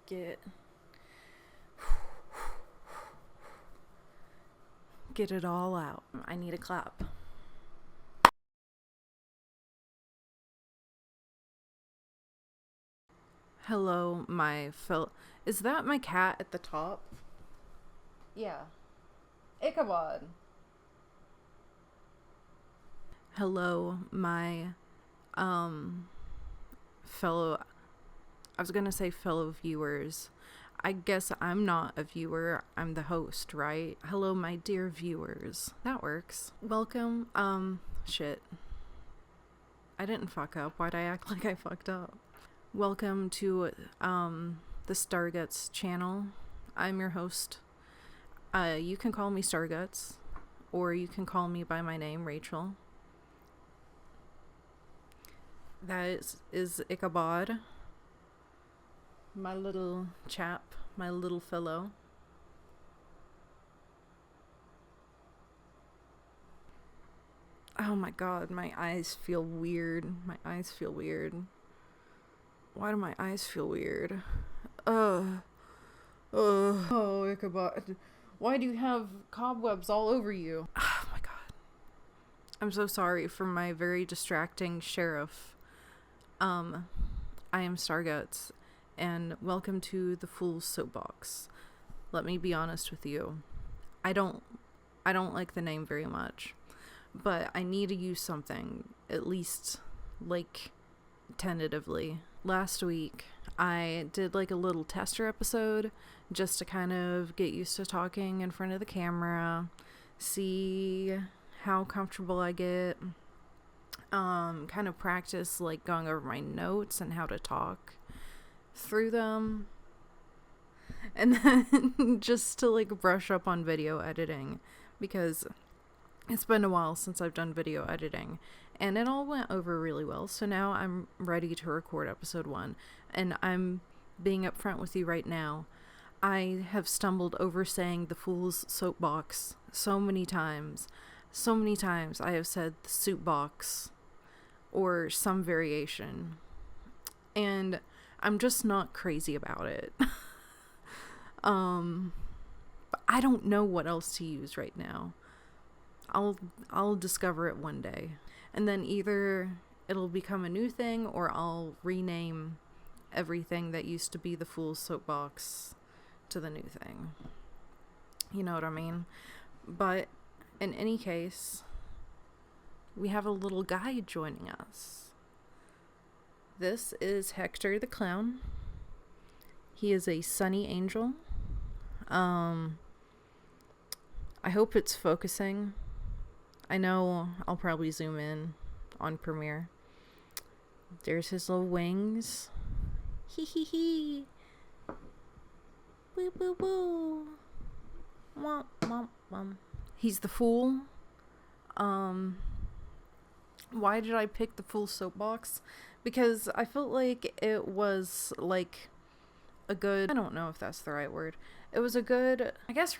get it all out. I need a clap. Hello, my fellow. Is that my cat at the top? Yeah. Ichabod. Hello, my fellow. I was gonna say fellow viewers. I guess I'm not a viewer. I'm the host, right? Hello, my dear viewers. That works. Welcome. Shit. I didn't fuck up. Why'd I act like I fucked up? Welcome to the Stargutzzz channel. I'm your host. You can call me Stargutzzz, or you can call me by my name, Rachel. That is Ichabod, my little chap, my little fellow. Oh my god, my eyes feel weird. My eyes feel weird. Why do my eyes feel weird? Oh, Ichabod. Why do you have cobwebs all over you? Oh my god. I'm so sorry for my very distracting sheriff. I am Stargutzzz, and welcome to the Fool's Soapbox. Let me be honest with you. I don't like the name very much, but I need to use something, at least, like, tentatively. Last week, I did like a little tester episode just to kind of get used to talking in front of the camera, see how comfortable I get, kind of practice like going over my notes and how to talk through them, and then just to like brush up on video editing, because it's been a while since I've done video editing, and it all went over really well. So now I'm ready to record episode 1, and I'm being upfront with you right now. I have stumbled over saying the Fool's Soapbox so many times. So many times I have said the Soapbox or some variation, and I'm just not crazy about it. But I don't know what else to use right now. I'll discover it one day, and then either it'll become a new thing, or I'll rename everything that used to be the Fool's Soapbox to the new thing. You know what I mean? But in any case, we have a little guy joining us. This is Hector the Clown. He is a sunny angel. I hope it's focusing. I know I'll probably zoom in on Premiere. There's his little wings. Hee hee hee. Boo boo boo. Womp womp womp. He's the Fool. Why did I pick the Fool Soapbox? Because I felt like it was like a good, I don't know if that's the right word. It was a good, I guess,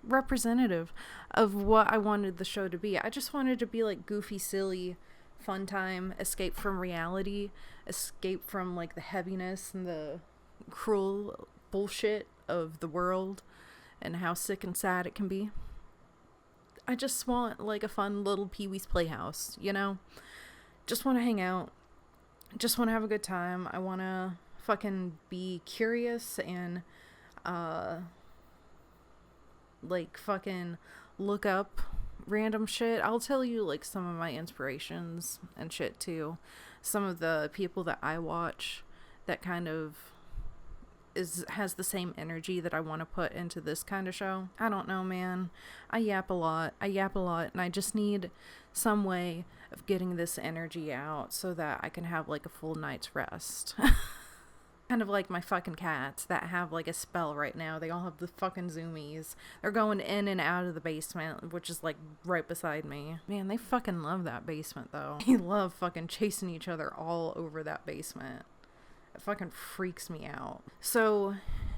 representative of what I wanted the show to be. I just wanted to be like goofy, silly, fun time, escape from reality, escape from like the heaviness and the cruel bullshit of the world and how sick and sad it can be. I just want like a fun little Pee-wee's Playhouse, you know? Just want to hang out. Just want to have a good time. I want to fucking be curious and like fucking look up random shit. I'll tell you like some of my inspirations and shit too. Some of the people that I watch that kind of has the same energy that I want to put into this kind of show. I don't know, man. I yap a lot, and I just need some way of getting this energy out so that I can have like a full night's rest. Kind of like my fucking cats that have like a spell right now. They all have the fucking zoomies. They're going in and out of the basement, which is like right beside me. Man, they fucking love that basement though. They love fucking chasing each other all over that basement. It fucking freaks me out. So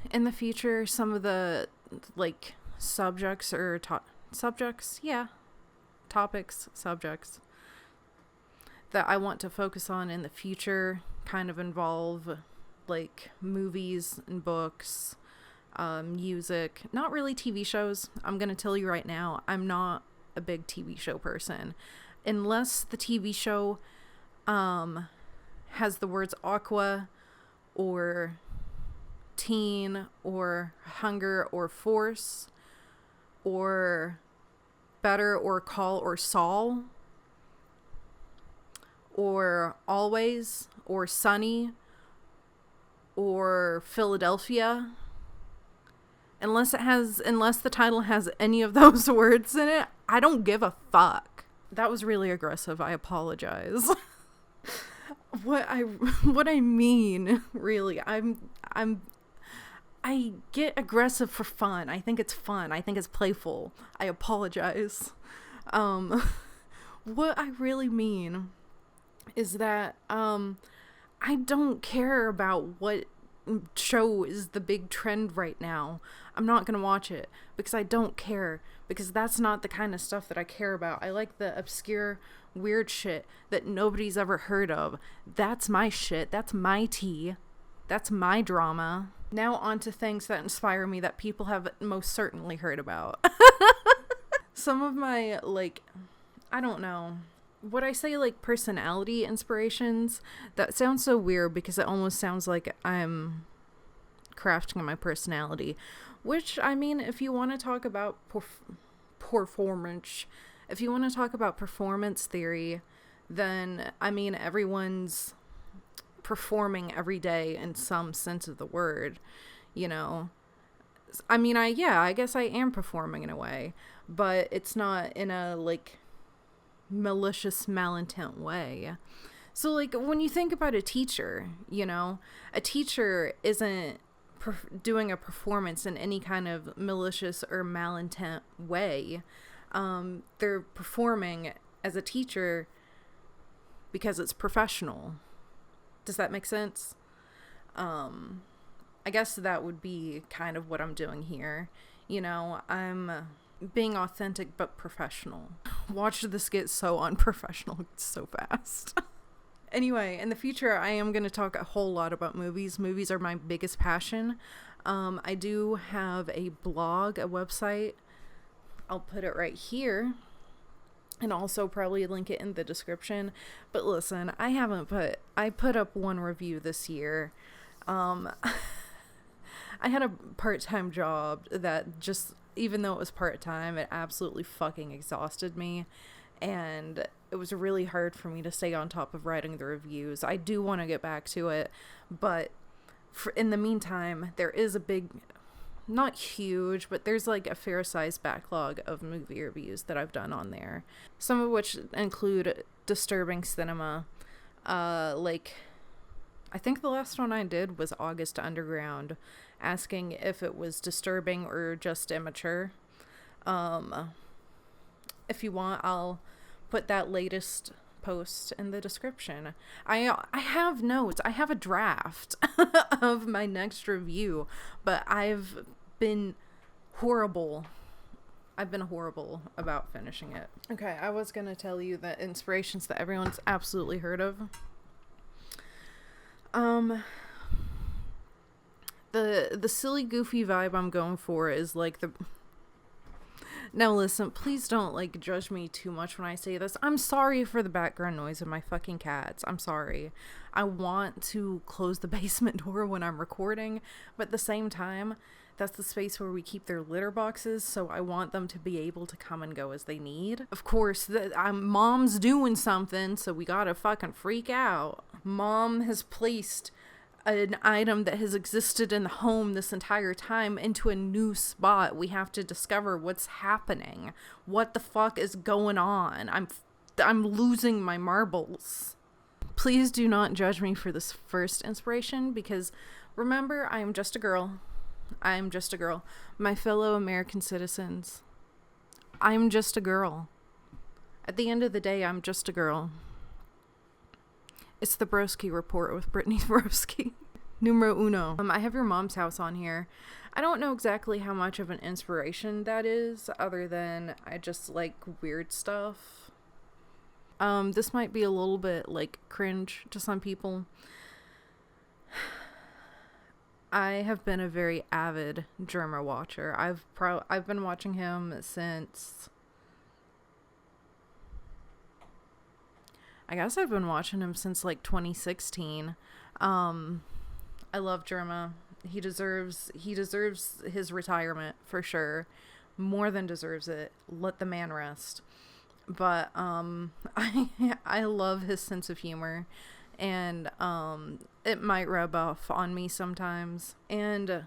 in the future, some of the like subjects or subjects that I want to focus on in the future kind of involve like movies and books, music, not really TV shows. I'm gonna tell you right now, I'm not a big TV show person. Unless the TV show has the words aqua or teen or hunger or force or better or call or Saul or always or sunny or Philadelphia, unless the title has any of those words in it, I don't give a fuck. That was really aggressive. I apologize. What I mean, really, I get aggressive for fun. I think it's fun. I think it's playful. I apologize. What I really mean is that I don't care about what show is the big trend right now. I'm not gonna watch it because I don't care, because that's not the kind of stuff that I care about. I like the obscure, weird shit that nobody's ever heard of. That's my shit. That's my tea. That's my drama. Now on to things that inspire me that people have most certainly heard about. Some of my, like, I don't know. Would I say, like, personality inspirations? That sounds so weird because it almost sounds like I'm crafting my personality. Which, I mean, if you want to talk about performance, if you want to talk about performance theory, then, I mean, everyone's performing every day in some sense of the word, you know. I mean, I guess I am performing in a way, but it's not in a, like, malicious, malintent way. So, like, when you think about a teacher, you know, a teacher isn't doing a performance in any kind of malicious or malintent way. They're performing as a teacher because it's professional. Does that make sense? I guess that would be kind of what I'm doing here. You know, I'm being authentic but professional. Watch this get so unprofessional so fast. Anyway, in the future, I am going to talk a whole lot about movies. Movies are my biggest passion. I do have a blog, a website. I'll put it right here. And also probably link it in the description. But listen, I put up one review this year. I had a part-time job that just, even though it was part-time, it absolutely fucking exhausted me. And it was really hard for me to stay on top of writing the reviews. I do want to get back to it, but in the meantime, there is a big, not huge, but there's like a fair-sized backlog of movie reviews that I've done on there. Some of which include disturbing cinema. Like, I think the last one I did was August Underground, asking if it was disturbing or just immature. If you want, I'll put that latest post in the description. I have notes. I have a draft of my next review, but I've been horrible. I've been horrible about finishing it. Okay, I was gonna tell you the inspirations that everyone's absolutely heard of. The silly, goofy vibe I'm going for is like the... Now listen, please don't like judge me too much when I say this. I'm sorry for the background noise of my fucking cats. I'm sorry. I want to close the basement door when I'm recording, but at the same time, that's the space where we keep their litter boxes, so I want them to be able to come and go as they need. Of course, Mom's doing something, so we gotta fucking freak out. Mom has placed an item that has existed in the home this entire time into a new spot. We have to discover what's happening. What the fuck is going on? I'm losing my marbles. Please do not judge me for this first inspiration, because remember, I am just a girl. I am just a girl. My fellow American citizens, I'm just a girl. At the end of the day, I'm just a girl. It's the Broski Report with Brittany Broski. Numero uno. I have Your Mom's House on here. I don't know exactly how much of an inspiration that is, other than I just like weird stuff. This might be a little bit like cringe to some people. I have been a very avid Germa watcher. I've been watching him since, I guess I've been watching him since like 2016. I love Germa. He deserves his retirement for sure. More than deserves it. Let the man rest. But I love his sense of humor, and it might rub off on me sometimes. And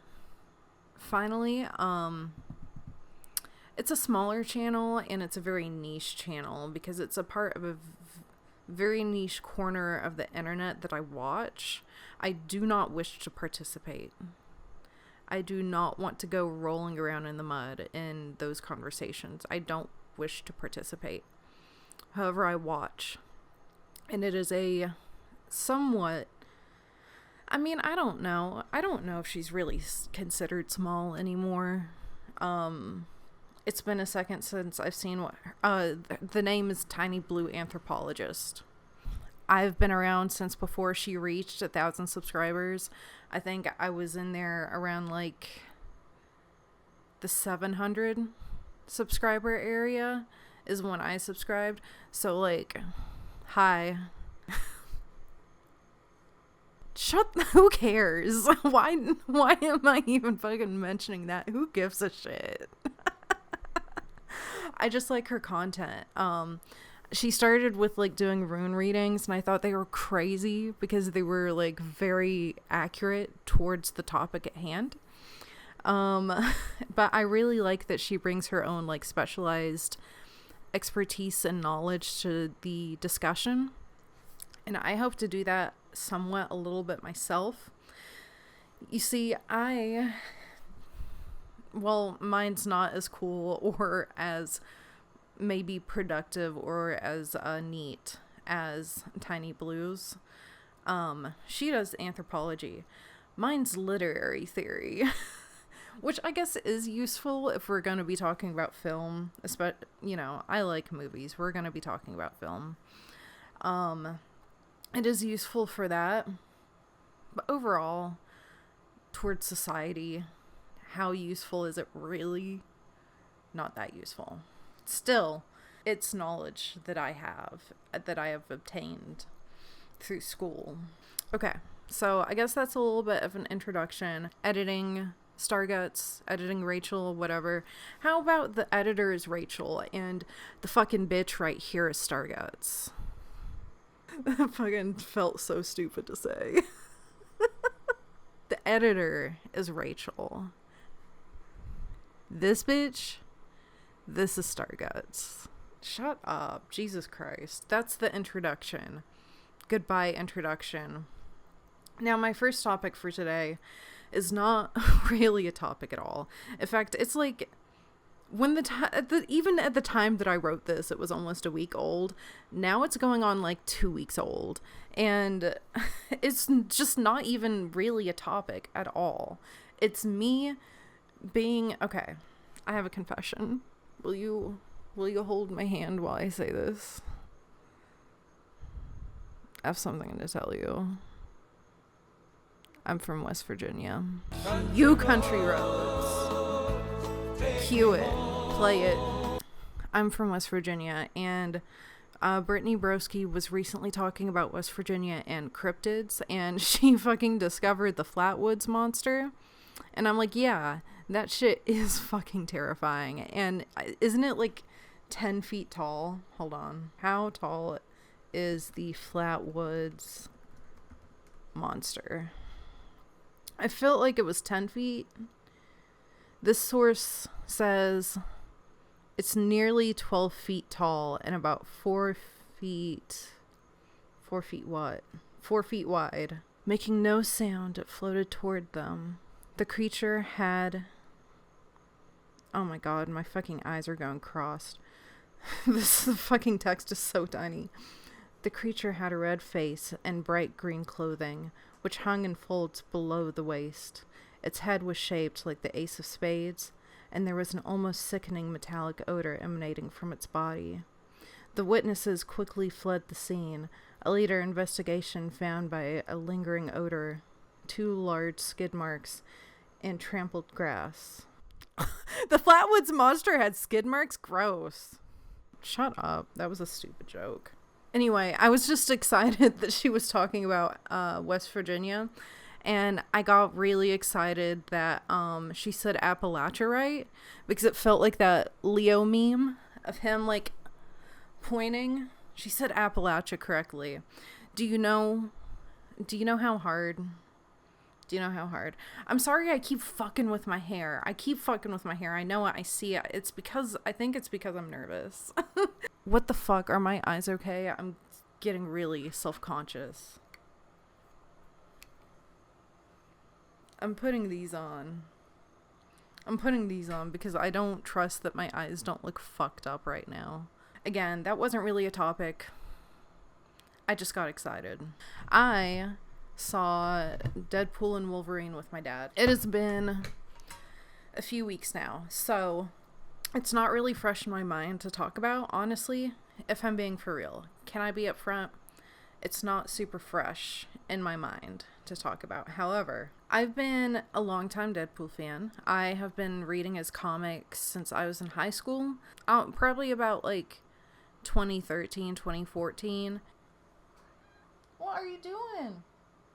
finally, it's a smaller channel, and it's a very niche channel because it's a part of a very niche corner of the internet that I watch. I do not wish to participate. I do not want to go rolling around in the mud in those conversations. I don't wish to participate. However, I watch. And it is a somewhat, I mean, I don't know. I don't know if she's really considered small anymore. It's been a second since I've seen what, the name is Tiny Blue Anthropologist. I've been around since before she reached 1,000 subscribers. I think I was in there around like the 700 subscriber area is when I subscribed. So like, hi. Who cares? Why am I even fucking mentioning that? Who gives a shit? I just like her content. She started with like doing rune readings, and I thought they were crazy because they were like very accurate towards the topic at hand. But I really like that she brings her own like specialized expertise and knowledge to the discussion. And I hope to do that somewhat a little bit myself. You see, mine's not as cool or as maybe productive or as neat as Tiny Blue's. She does anthropology. Mine's literary theory, which I guess is useful if we're going to be talking about film. I like movies. We're going to be talking about film. It is useful for that. But overall, towards society, how useful is it really? Not that useful. Still, it's knowledge that I have obtained through school. Okay, so I guess that's a little bit of an introduction. Editing Stargutzzz, editing Rachel, whatever. How about the editor is Rachel and the fucking bitch right here is Stargutzzz? That fucking felt so stupid to say. The editor is Rachel. This bitch, this is Stargutzzz. Shut up. Jesus Christ. That's the introduction. Goodbye, introduction. Now, my first topic for today is not really a topic at all. In fact, it's like, even at the time that I wrote this, it was almost a week old. Now it's going on like 2 weeks old. And it's just not even really a topic at all. It's me being, okay, I have a confession. Will you hold my hand while I say this? I have something to tell you. I'm from West Virginia. You country roads. Cue it. Play it. I'm from West Virginia, and Brittany Broski was recently talking about West Virginia and cryptids, and she fucking discovered the Flatwoods monster. And I'm like, yeah, that shit is fucking terrifying. And isn't it like 10 feet tall? Hold on. How tall is the Flatwoods monster? I felt like it was 10 feet. This source says it's nearly 12 feet tall and about 4 feet wide. Making no sound, it floated toward them. The creature had... Oh my god, my fucking eyes are going crossed. This fucking text is so tiny. The creature had a red face and bright green clothing, which hung in folds below the waist. Its head was shaped like the ace of spades, and there was an almost sickening metallic odor emanating from its body. The witnesses quickly fled the scene. A later investigation found by a lingering odor 2 large skid marks, and trampled grass. The Flatwoods monster had skid marks? Gross. Shut up. That was a stupid joke. Anyway, I was just excited that she was talking about West Virginia. And I got really excited that she said Appalachia right. Because it felt like that Leo meme of him like pointing. She said Appalachia correctly. Do you know how hard? Do you know how hard? I'm sorry I keep fucking with my hair. I know it. I see it. I think it's because I'm nervous. What the fuck? Are my eyes okay? I'm getting really self-conscious. I'm putting these on because I don't trust that my eyes don't look fucked up right now. Again, that wasn't really a topic. I just got excited. I saw Deadpool and Wolverine with my dad. It has been a few weeks now, so it's not really fresh in my mind to talk about, honestly, if I'm being for real. Can I be upfront? It's not super fresh in my mind to talk about. However, I've been a longtime Deadpool fan. I have been reading his comics since I was in high school. Probably about like 2013, 2014. What are you doing?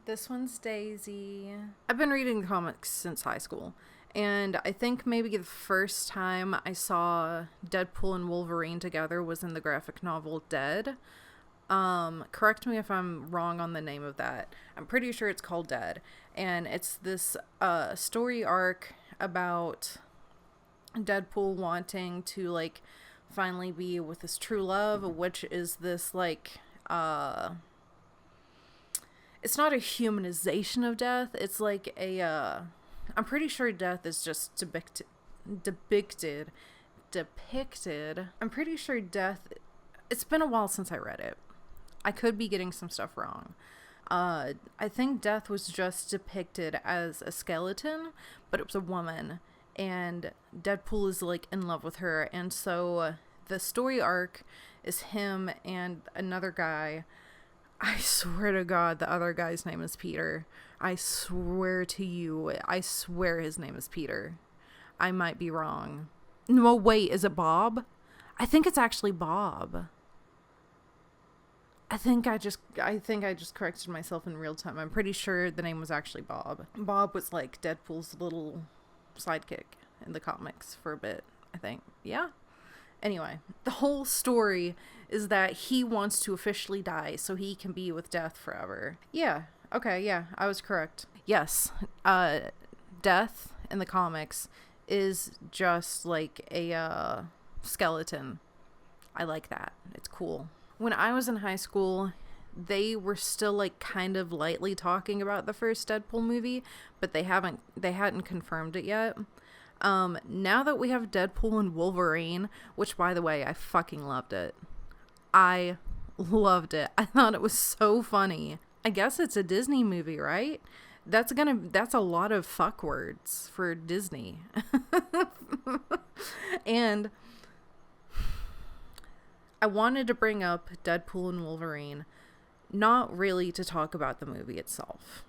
This one's Daisy. I've been reading the comics since high school. And I think maybe the first time I saw Deadpool and Wolverine together was in the graphic novel Dead. Correct me if I'm wrong on the name of that. I'm pretty sure it's called Dead. And it's this story arc about Deadpool wanting to like finally be with his true love, which is this like it's not a humanization of death. It's like a I'm pretty sure death is just depicted. I'm pretty sure death, it's been a while since I read it. I could be getting some stuff wrong. I think death was just depicted as a skeleton, but it was a woman, and Deadpool is like in love with her, and so the story arc is him and another guy. I swear to God, the other guy's name is Peter. I swear to you, I swear his name is Peter. I might be wrong. No, wait, is it Bob? I think it's actually Bob. I think I just corrected myself in real time. I'm pretty sure the name was actually Bob. Bob was like Deadpool's little sidekick in the comics for a bit, I think. Yeah. Anyway, the whole story is that he wants to officially die so he can be with death forever. Yeah. Okay, yeah, I was correct. Yes. Death in the comics is just like a skeleton. I like that. It's cool. When I was in high school, they were still like kind of lightly talking about the first Deadpool movie, but they hadn't confirmed it yet. Now that we have Deadpool and Wolverine, which by the way, I fucking loved it. I loved it. I thought it was so funny. I guess it's a Disney movie, right? That's a lot of fuck words for Disney. And I wanted to bring up Deadpool and Wolverine, not really to talk about the movie itself.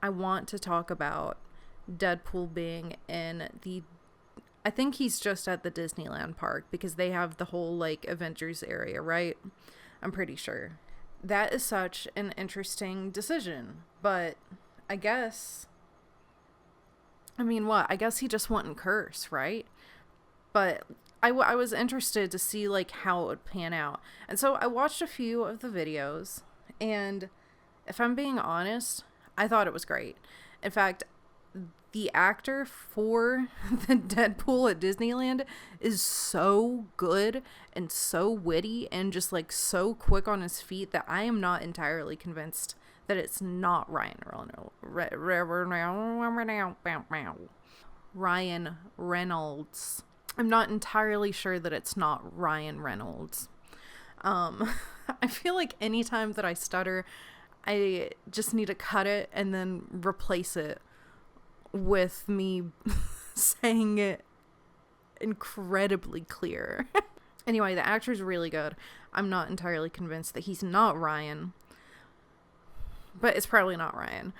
I want to talk about Deadpool being in I think he's just at the Disneyland park because they have the whole like Avengers area, right? I'm pretty sure. That is such an interesting decision, but I guess he just wouldn't curse, right? But I was interested to see like how it would pan out. And so I watched a few of the videos, and if I'm being honest, I thought it was great. In fact, the actor for the Deadpool at Disneyland is so good and so witty and just like so quick on his feet that I am not entirely convinced that it's not Ryan Reynolds. I'm not entirely sure that it's not Ryan Reynolds. I feel like anytime that I stutter, I just need to cut it and then replace it with me saying it incredibly clear. Anyway, the actor's really good. I'm not entirely convinced that he's not Ryan, but it's probably not Ryan.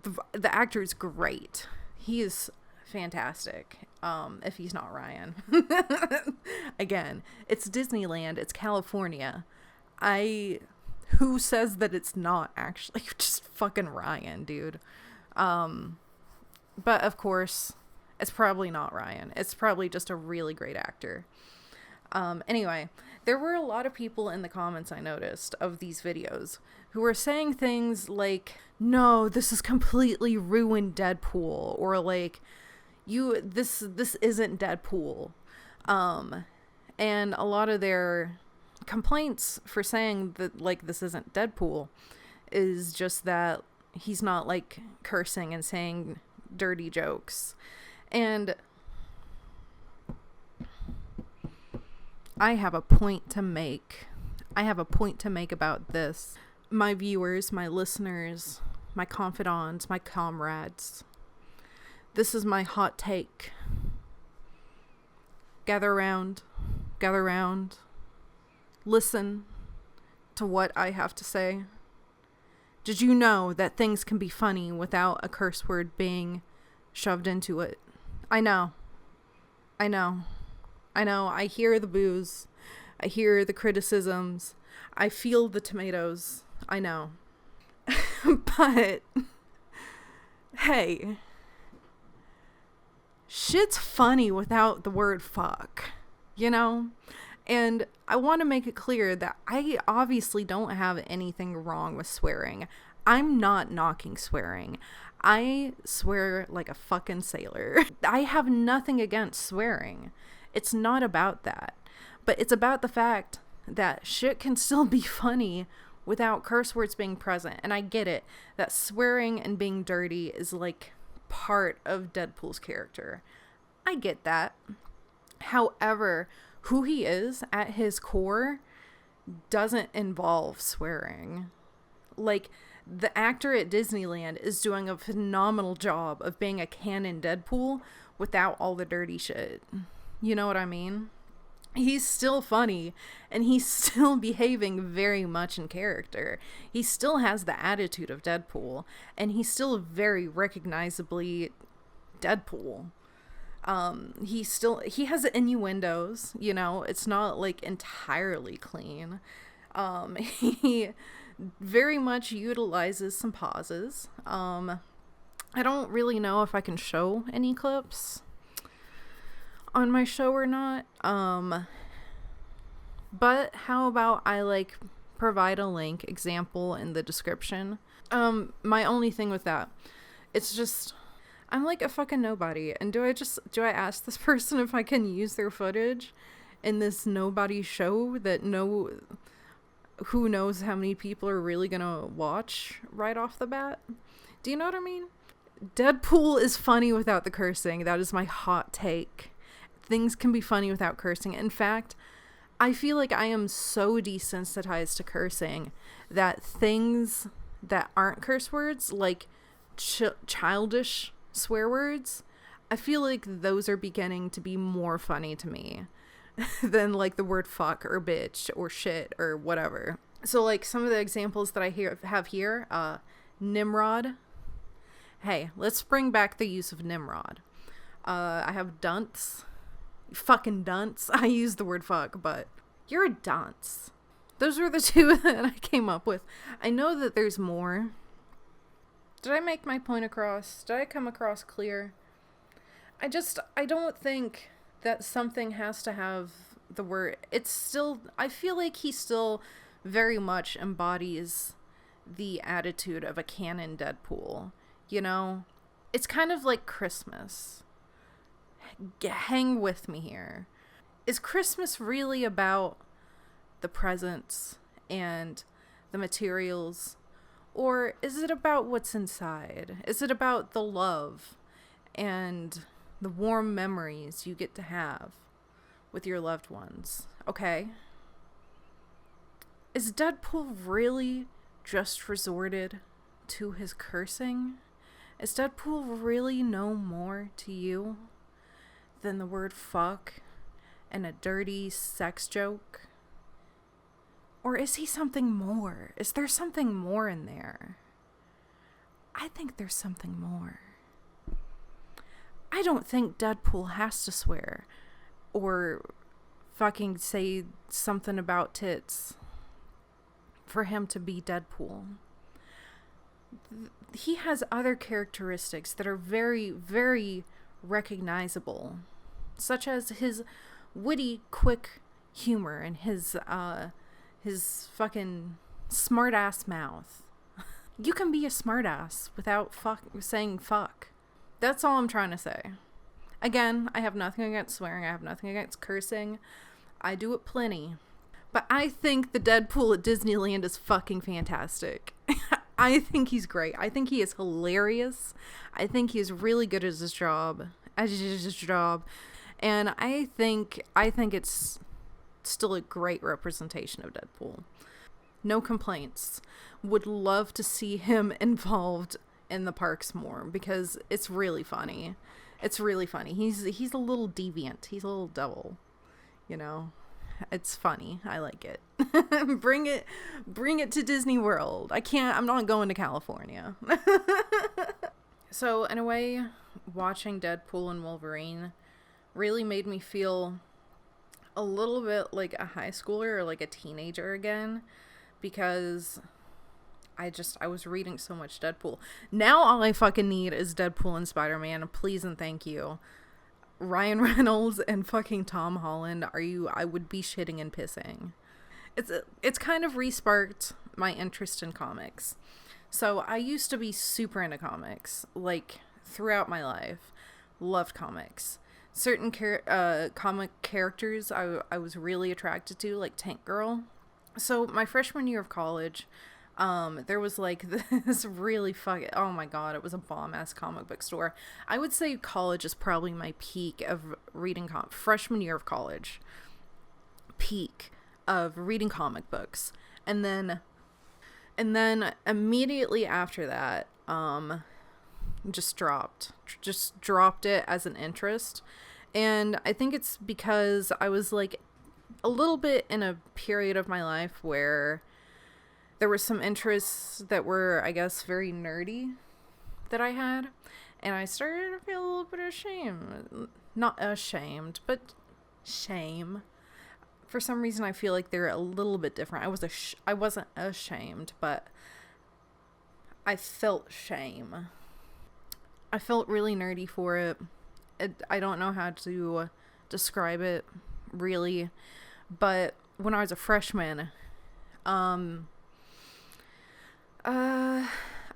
the actor is great. He is fantastic. If he's not Ryan. Again, it's Disneyland, it's California. Who says that it's not actually just fucking Ryan, dude? But of course, it's probably not Ryan. It's probably just a really great actor. Anyway, there were a lot of people in the comments I noticed of these videos who were saying things like, no, this is completely ruined Deadpool, or like, this isn't Deadpool. And a lot of their complaints for saying that, like, this isn't Deadpool is just that he's not, like, cursing and saying dirty jokes. And I have a point to make. I have a point to make about this. My viewers, my listeners, my confidants, my comrades. This is my hot take. Gather around. Listen to what I have to say. Did you know that things can be funny without a curse word being shoved into it? I know. I hear the boos. I hear the criticisms. I feel the tomatoes. I know. But, hey, shit's funny without the word fuck, you know? And I want to make it clear that I obviously don't have anything wrong with swearing. I'm not knocking swearing. I swear like a fucking sailor. I have nothing against swearing. It's not about that. But it's about the fact that shit can still be funny without curse words being present. And I get it, that swearing and being dirty is like part of Deadpool's character. I get that. However, who he is at his core doesn't involve swearing. Like, the actor at Disneyland is doing a phenomenal job of being a canon Deadpool without all the dirty shit. You know what I mean? He's still funny, and he's still behaving very much in character. He still has the attitude of Deadpool, and he's still very recognizably Deadpool. He has innuendos, you know, it's not like entirely clean. He very much utilizes some pauses. I don't really know if I can show any clips on my show or not. But how about I like provide a link example in the description? My only thing with that, it's just, I'm like a fucking nobody, and do I ask this person if I can use their footage in this nobody show that who knows how many people are really gonna watch right off the bat? Do you know what I mean? Deadpool is funny without the cursing. That is my hot take. Things can be funny without cursing. In fact, I feel like I am so desensitized to cursing that things that aren't curse words, like childish swear words, I feel like those are beginning to be more funny to me than like the word fuck or bitch or shit or whatever. So like some of the examples that I have here, Nimrod. Hey, let's bring back the use of Nimrod. I have dunce. Fucking dunce. I use the word fuck, but you're a dunce. Those were the two that I came up with. I know that there's more. Did I make my point across? Did I come across clear? I don't think that something has to have the word. It's still, I feel like he still very much embodies the attitude of a canon Deadpool. You know? It's kind of like Christmas. Hang with me here. Is Christmas really about the presents and the materials? Or is it about what's inside? Is it about the love and the warm memories you get to have with your loved ones? Okay? Is Deadpool really just resorted to his cursing? Is Deadpool really no more to you than the word fuck and a dirty sex joke? Or is he something more? Is there something more in there? I think there's something more. I don't think Deadpool has to swear or fucking say something about tits for him to be Deadpool. He has other characteristics that are very, very recognizable, such as his witty, quick humor and his fucking smart-ass mouth. You can be a smart-ass without saying fuck. That's all I'm trying to say. Again, I have nothing against swearing. I have nothing against cursing. I do it plenty. But I think the Deadpool at Disneyland is fucking fantastic. I think he's great. I think he is hilarious. I think he is really good at his job. And I think it's still a great representation of Deadpool. No complaints. Would love to see him involved in the parks more because it's really funny. It's really funny. He's a little deviant. He's a little devil. You know? It's funny. I like it. Bring it to Disney World. I'm not going to California. So in a way, watching Deadpool and Wolverine really made me feel a little bit like a high schooler or like a teenager again, because I was reading so much Deadpool. Now all I fucking need is Deadpool and Spider-Man. Please and thank you. Ryan Reynolds and fucking Tom Holland, I would be shitting and pissing. It's kind of re-sparked my interest in comics. So I used to be super into comics, like throughout my life. Loved comics. Certain comic characters I was really attracted to, like Tank Girl. So my freshman year of college, there was like this really oh my god, it was a bomb-ass comic book store. I would say college is probably my peak of reading freshman year of college. Peak of reading comic books. And then immediately after that, just dropped it as an interest. And I think it's because I was like a little bit in a period of my life where there were some interests that were, I guess, very nerdy that I had. And I started to feel a little bit ashamed. Not ashamed, but shame. For some reason, I feel like they're a little bit different. I wasn't ashamed, but I felt shame. I felt really nerdy for it. I don't know how to describe it, really. But when I was a freshman, I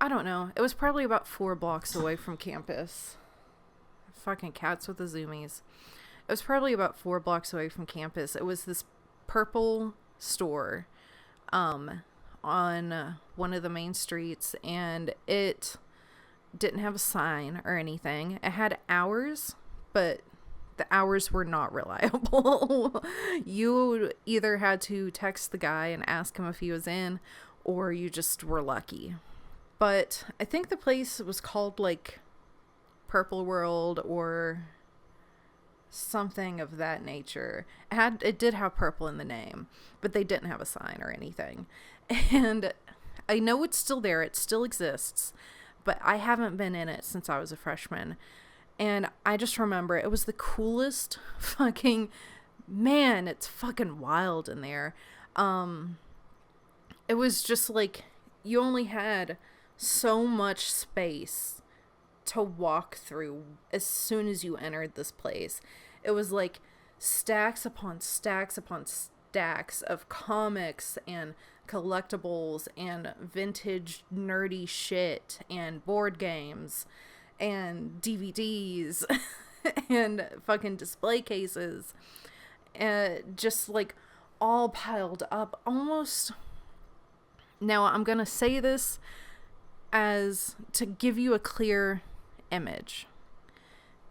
don't know. It was probably about 4 blocks away from campus. Fucking cats with the zoomies. It was probably about 4 blocks away from campus. It was this purple store on one of the main streets, and it didn't have a sign or anything. It had hours, but the hours were not reliable. You either had to text the guy and ask him if he was in, or you just were lucky. But I think the place was called like Purple World or something of that nature. It did have purple in the name, but they didn't have a sign or anything. And I know it's still there. It still exists, but I haven't been in it since I was a freshman. And I just remember it was the coolest fucking, man, it's fucking wild in there. It was just like, you only had so much space to walk through as soon as you entered this place. It was like stacks upon stacks upon stacks of comics and collectibles and vintage nerdy shit and board games and DVDs and fucking display cases, just like all piled up almost. Now I'm gonna say this as to give you a clear image.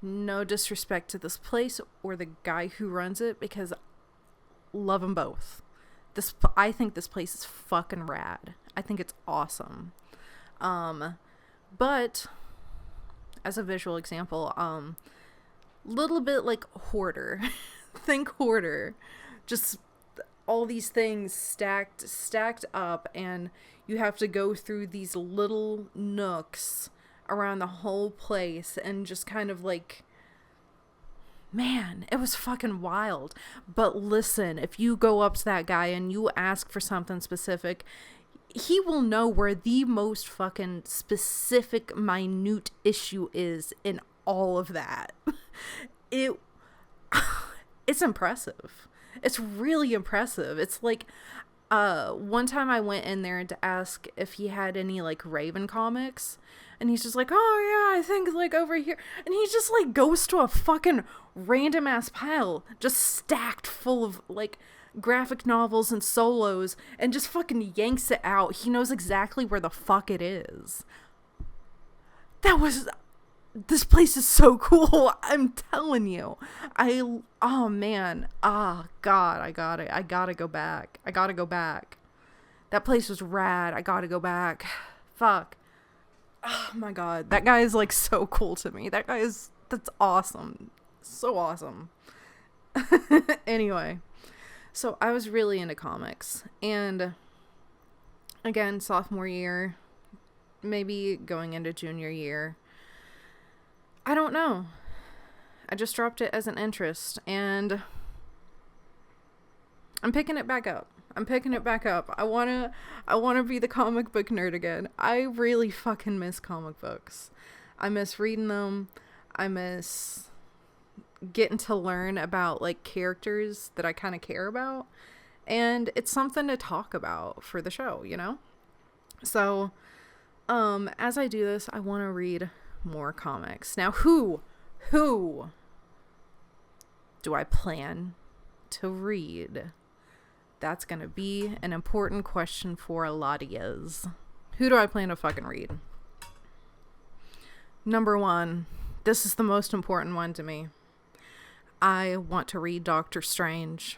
No disrespect to this place or the guy who runs it, because love them both. I think this place is fucking rad. I think it's awesome. But as a visual example, little bit like Hoarder. Think Hoarder. Just all these things stacked up, and you have to go through these little nooks around the whole place and just kind of like, man, it was fucking wild. But listen, if you go up to that guy and you ask for something specific, he will know where the most fucking specific, minute issue is in all of that. It's impressive. It's really impressive. It's like, one time I went in there to ask if he had any, like, Raven comics, and he's just like, oh, yeah, I think, like, over here, and he just, like, goes to a fucking random-ass pile, just stacked full of, like, graphic novels and solos, and just fucking yanks it out. He knows exactly where the fuck it is. This place is so cool. I'm telling you. Oh man. Oh God, I gotta go back. That place was rad. I gotta go back. Fuck. Oh my God. That guy is like so cool to me. That's awesome. So awesome. Anyway. So I was really into comics, and again, sophomore year, maybe going into junior year, I don't know. I just dropped it as an interest, and I'm picking it back up. I wanna be the comic book nerd again. I really fucking miss comic books. I miss reading them. I miss getting to learn about like characters that I kind of care about, and it's something to talk about for the show, you know? So as I do this, I want to read more comics. Now who do I plan to read? That's gonna be an important question for a lot of yous. Who do I plan to fucking read? Number 1, this is the most important one to me. I want to read Doctor Strange.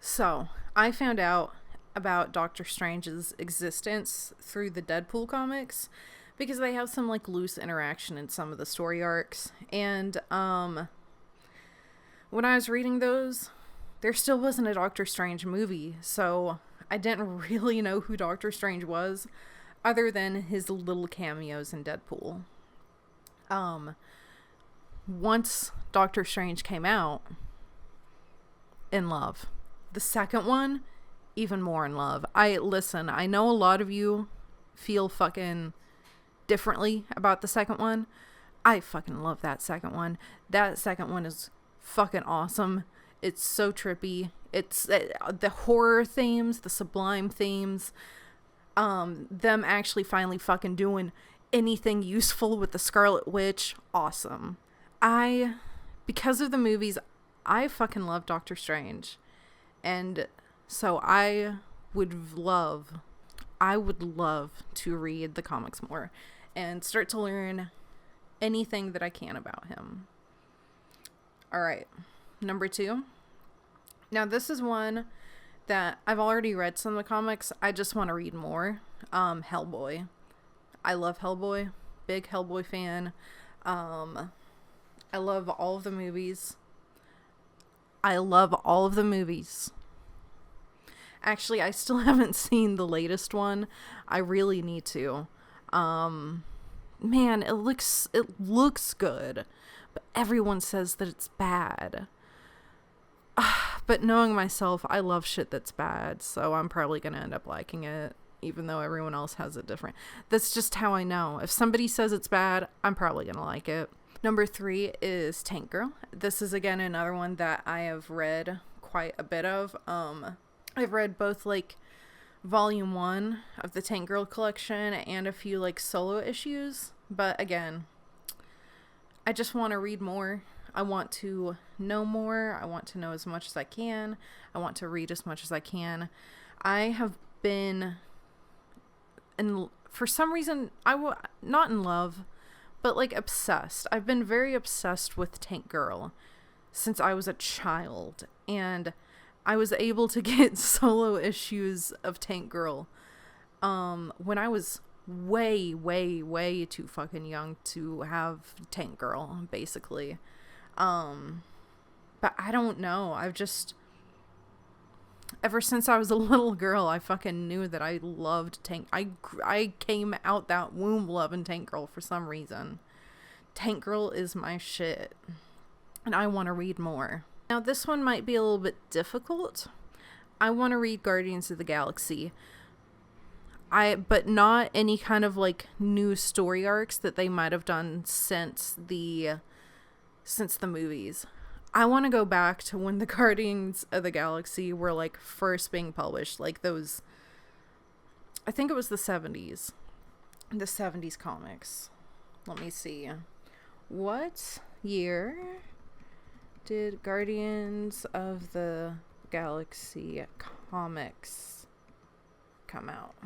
So, I found out about Doctor Strange's existence through the Deadpool comics, because they have some like loose interaction in some of the story arcs. And when I was reading those, there still wasn't a Doctor Strange movie, so I didn't really know who Doctor Strange was, other than his little cameos in Deadpool. Once Doctor Strange came out, in love. The second one, even more in love. I know a lot of you feel fucking differently about the second one. I fucking love that second one. That second one is fucking awesome. It's so trippy. It's the horror themes, the sublime themes, them actually finally fucking doing anything useful with the Scarlet Witch, awesome. Because of the movies, I fucking love Doctor Strange. And so I would love to read the comics more and start to learn anything that I can about him. All right. Number 2. Now this is one that I've already read some of the comics. I just want to read more. Hellboy. I love Hellboy. Big Hellboy fan. I love all of the movies. Actually, I still haven't seen the latest one. I really need to. Man, it looks good, but everyone says that it's bad. But knowing myself, I love shit that's bad, so I'm probably gonna end up liking it, even though everyone else has it different. That's just how I know. If somebody says it's bad, I'm probably gonna like it. Number 3 is Tank Girl. This is again another one that I have read quite a bit of. I've read both like volume 1 of the Tank Girl collection and a few like solo issues, but again, I just want to read more. I want to know more. I want to know as much as I can. I want to read as much as I can. I have been for some reason, not in love, but like obsessed. I've been very obsessed with Tank Girl since I was a child, and I was able to get solo issues of Tank Girl when I was way too fucking young to have Tank Girl, basically. But I don't know. ever since I was a little girl, I fucking knew that I loved Tank. I came out that womb loving Tank Girl for some reason. Tank Girl is my shit. And I want to read more. Now, this one might be a little bit difficult. I want to read Guardians of the Galaxy. But not any kind of like new story arcs that they might have done since the movies. I want to go back to when the Guardians of the Galaxy were like first being published, like those, I think it was the 70s comics. Let me see. What year did Guardians of the Galaxy comics come out?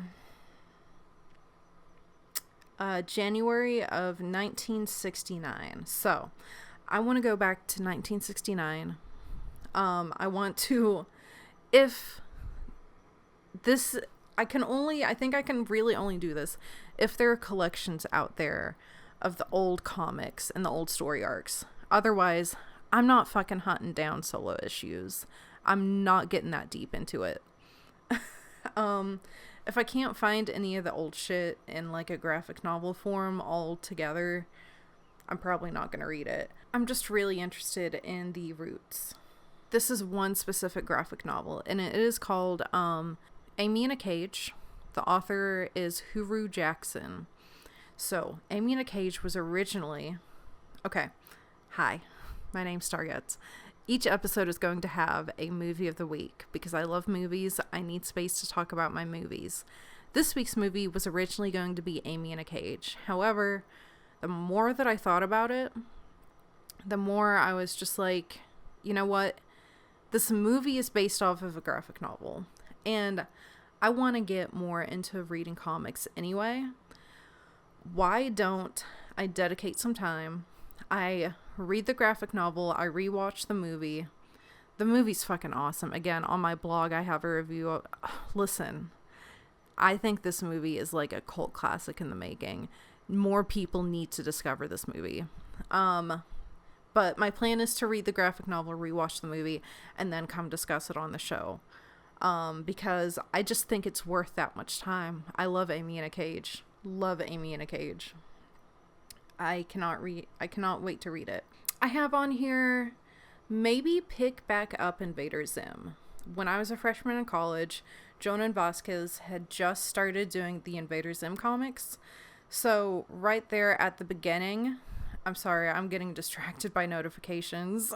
January of 1969. So, I want to go back to 1969. I want to, if this, I think I can really only do this if there are collections out there of the old comics and the old story arcs. Otherwise, I'm not fucking hunting down solo issues. I'm not getting that deep into it. If I can't find any of the old shit in like a graphic novel form all together, I'm probably not going to read it. I'm just really interested in the roots. This is one specific graphic novel, and it is called Amy in a Cage. The author is Huru Jackson. So, Amy in a Cage was originally... Okay, hi, my name's Stargutzzz. Each episode is going to have a movie of the week. Because I love movies, I need space to talk about my movies. This week's movie was originally going to be Amy in a Cage. However, the more that I thought about it, the more I was just like, you know what? This movie is based off of a graphic novel. And I want to get more into reading comics anyway. Why don't I dedicate some time? I read the graphic novel. I rewatch the movie. The movie's fucking awesome. Again, on my blog, I have a review of... Listen, I think this movie is like a cult classic in the making. More people need to discover this movie. But my plan is to read the graphic novel, rewatch the movie, and then come discuss it on the show. Because I just think it's worth that much time. I love Amy in a Cage. Love Amy in a Cage. I cannot wait to read it. I have on here, maybe pick back up Invader Zim. When I was a freshman in college, Jonan Vasquez had just started doing the Invader Zim comics. So right there at the beginning, I'm sorry, I'm getting distracted by notifications.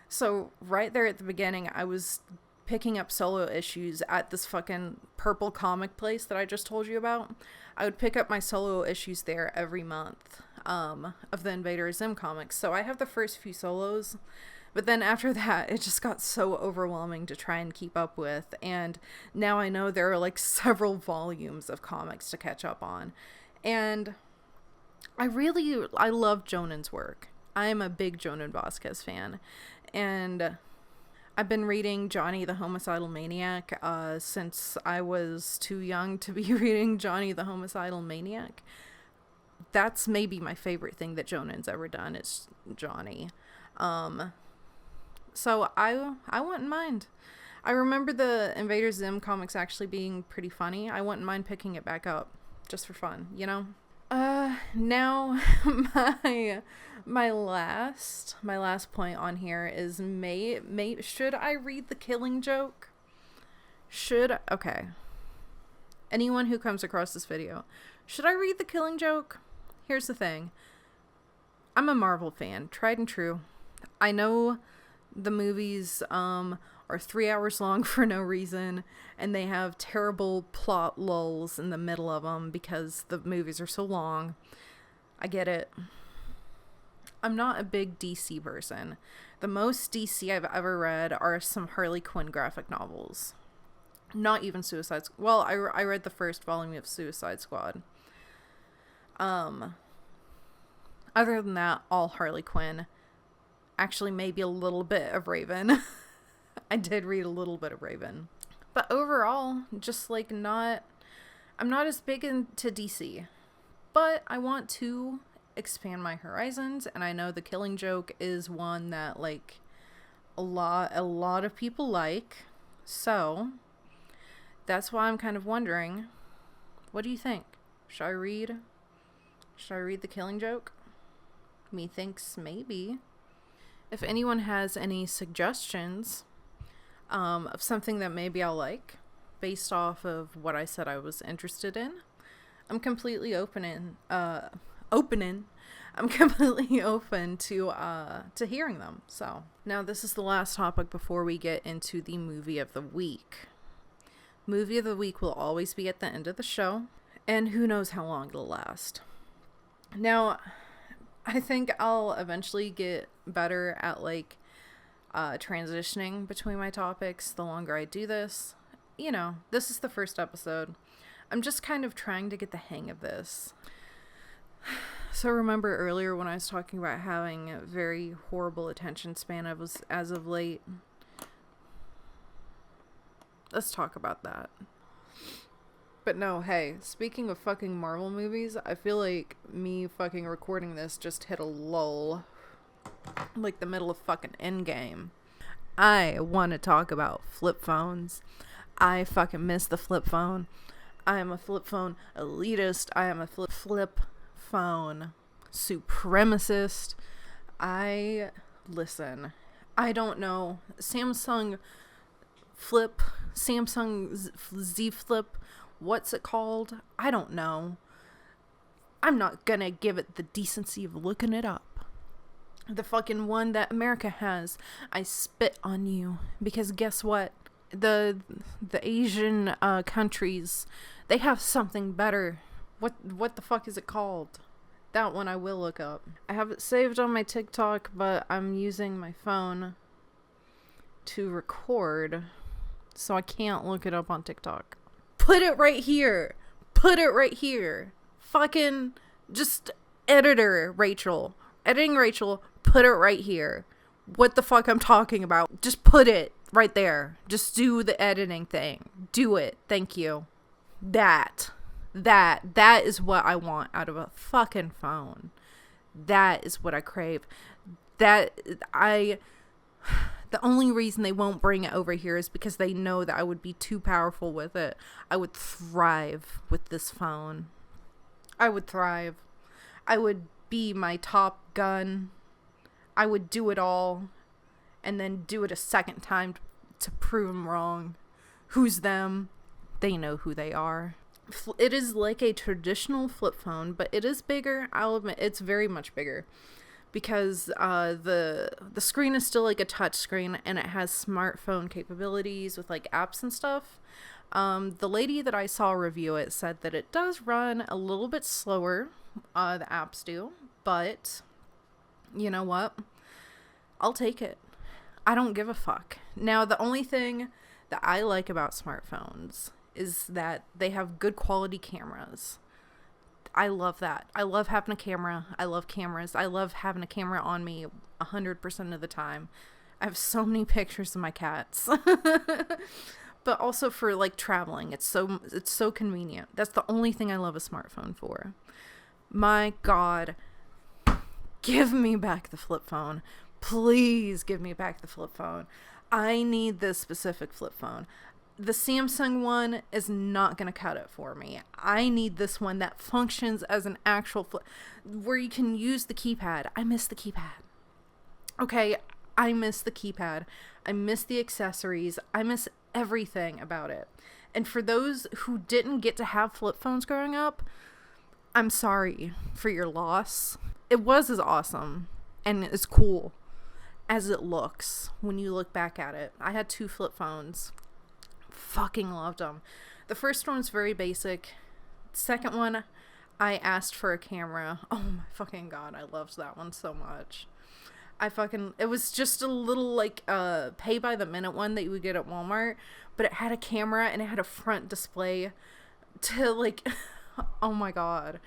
So right there at the beginning, I was picking up solo issues at this fucking purple comic place that I just told you about. I would pick up my solo issues there every month of the Invader Zim comics. So I have the first few solos, but then after that, it just got so overwhelming to try and keep up with. And now I know there are like several volumes of comics to catch up on. And I love Jonan's work. I am a big Jonan Vasquez fan. And I've been reading Johnny the Homicidal Maniac since I was too young to be reading Johnny the Homicidal Maniac. That's maybe my favorite thing that Jonan's ever done. It's Johnny. So I wouldn't mind. I remember the Invader Zim comics actually being pretty funny. I wouldn't mind picking it back up just for fun, you know? Now my last point on here is should I read The Killing Joke? Okay. Anyone who comes across this video, should I read The Killing Joke? Here's the thing. I'm a Marvel fan, tried and true. I know the movies are 3 hours long for no reason, and they have terrible plot lulls in the middle of them because the movies are so long. I get it. I'm not a big DC person. The most DC I've ever read are some Harley Quinn graphic novels. Not even Suicide Squad. Well, I read the first volume of Suicide Squad. Other than that, all Harley Quinn. Actually, maybe a little bit of Raven. I did read a little bit of Raven. But overall, just like I'm not as big into DC. But I want to expand my horizons, and I know The Killing Joke is one that, like, a lot of people like. So that's why I'm kind of wondering, what do you think? Should I read The Killing Joke? Methinks maybe. If anyone has any suggestions of something that maybe I'll like based off of what I said I was interested in, I'm completely open to hearing them. So now this is the last topic before we get into the movie of the week. Movie of the week will always be at the end of the show, and who knows how long it'll last. Now, I think I'll eventually get better at transitioning between my topics the longer I do this. You know, this is the first episode. I'm just kind of trying to get the hang of this. So remember earlier when I was talking about having a very horrible attention span as of late? Let's talk about that. But no, hey, speaking of fucking Marvel movies, I feel like me fucking recording this just hit a lull. Like the middle of fucking Endgame. I want to talk about flip phones. I fucking miss the flip phone. I am a flip phone elitist. I am a flip phone supremacist. Listen, I don't know. Samsung Z Flip, what's it called? I don't know. I'm not gonna give it the decency of looking it up. The fucking one that America has, I spit on you, because guess what? The Asian countries, they have something better. What the fuck is it called? That one I will look up. I have it saved on my TikTok, but I'm using my phone to record, so I can't look it up on TikTok. Put it right here. Put it right here. Fucking just editing Rachel, put it right here. What the fuck I'm talking about. Just put it right there. Just do the editing thing. Do it. Thank you. That is what I want out of a fucking phone. That is what I crave. The only reason they won't bring it over here is because they know that I would be too powerful with it. I would thrive with this phone. I would thrive. I would be my Top Gun. I would do it all and then do it a second time to prove them wrong. Who's them? They know who they are. It is like a traditional flip phone, but it is bigger. I'll admit it's very much bigger because the screen is still like a touch screen and it has smartphone capabilities with like apps and stuff. The lady that I saw review it said that it does run a little bit slower. The apps do, but you know what? I'll take it. I don't give a fuck. Now, the only thing that I like about smartphones is that they have good quality cameras. I love that. I love having a camera. I love cameras. I love having a camera on me 100% of the time. I have so many pictures of my cats. But also for like traveling. It's so convenient. That's the only thing I love a smartphone for. My God. Give me back the flip phone. Please give me back the flip phone. I need this specific flip phone. The Samsung one is not going to cut it for me. I need this one that functions as an actual flip, where you can use the keypad. I miss the keypad. Okay, I miss the keypad. I miss the accessories. I miss everything about it. And for those who didn't get to have flip phones growing up, I'm sorry for your loss. It was as awesome and as cool as it looks when you look back at it. I had 2 flip phones. Fucking loved them. The first one's very basic. Second one, I asked for a camera. Oh my fucking God, I loved that one so much. It was just a little like pay by the minute one that you would get at Walmart, but it had a camera and it had a front display to like, oh my God.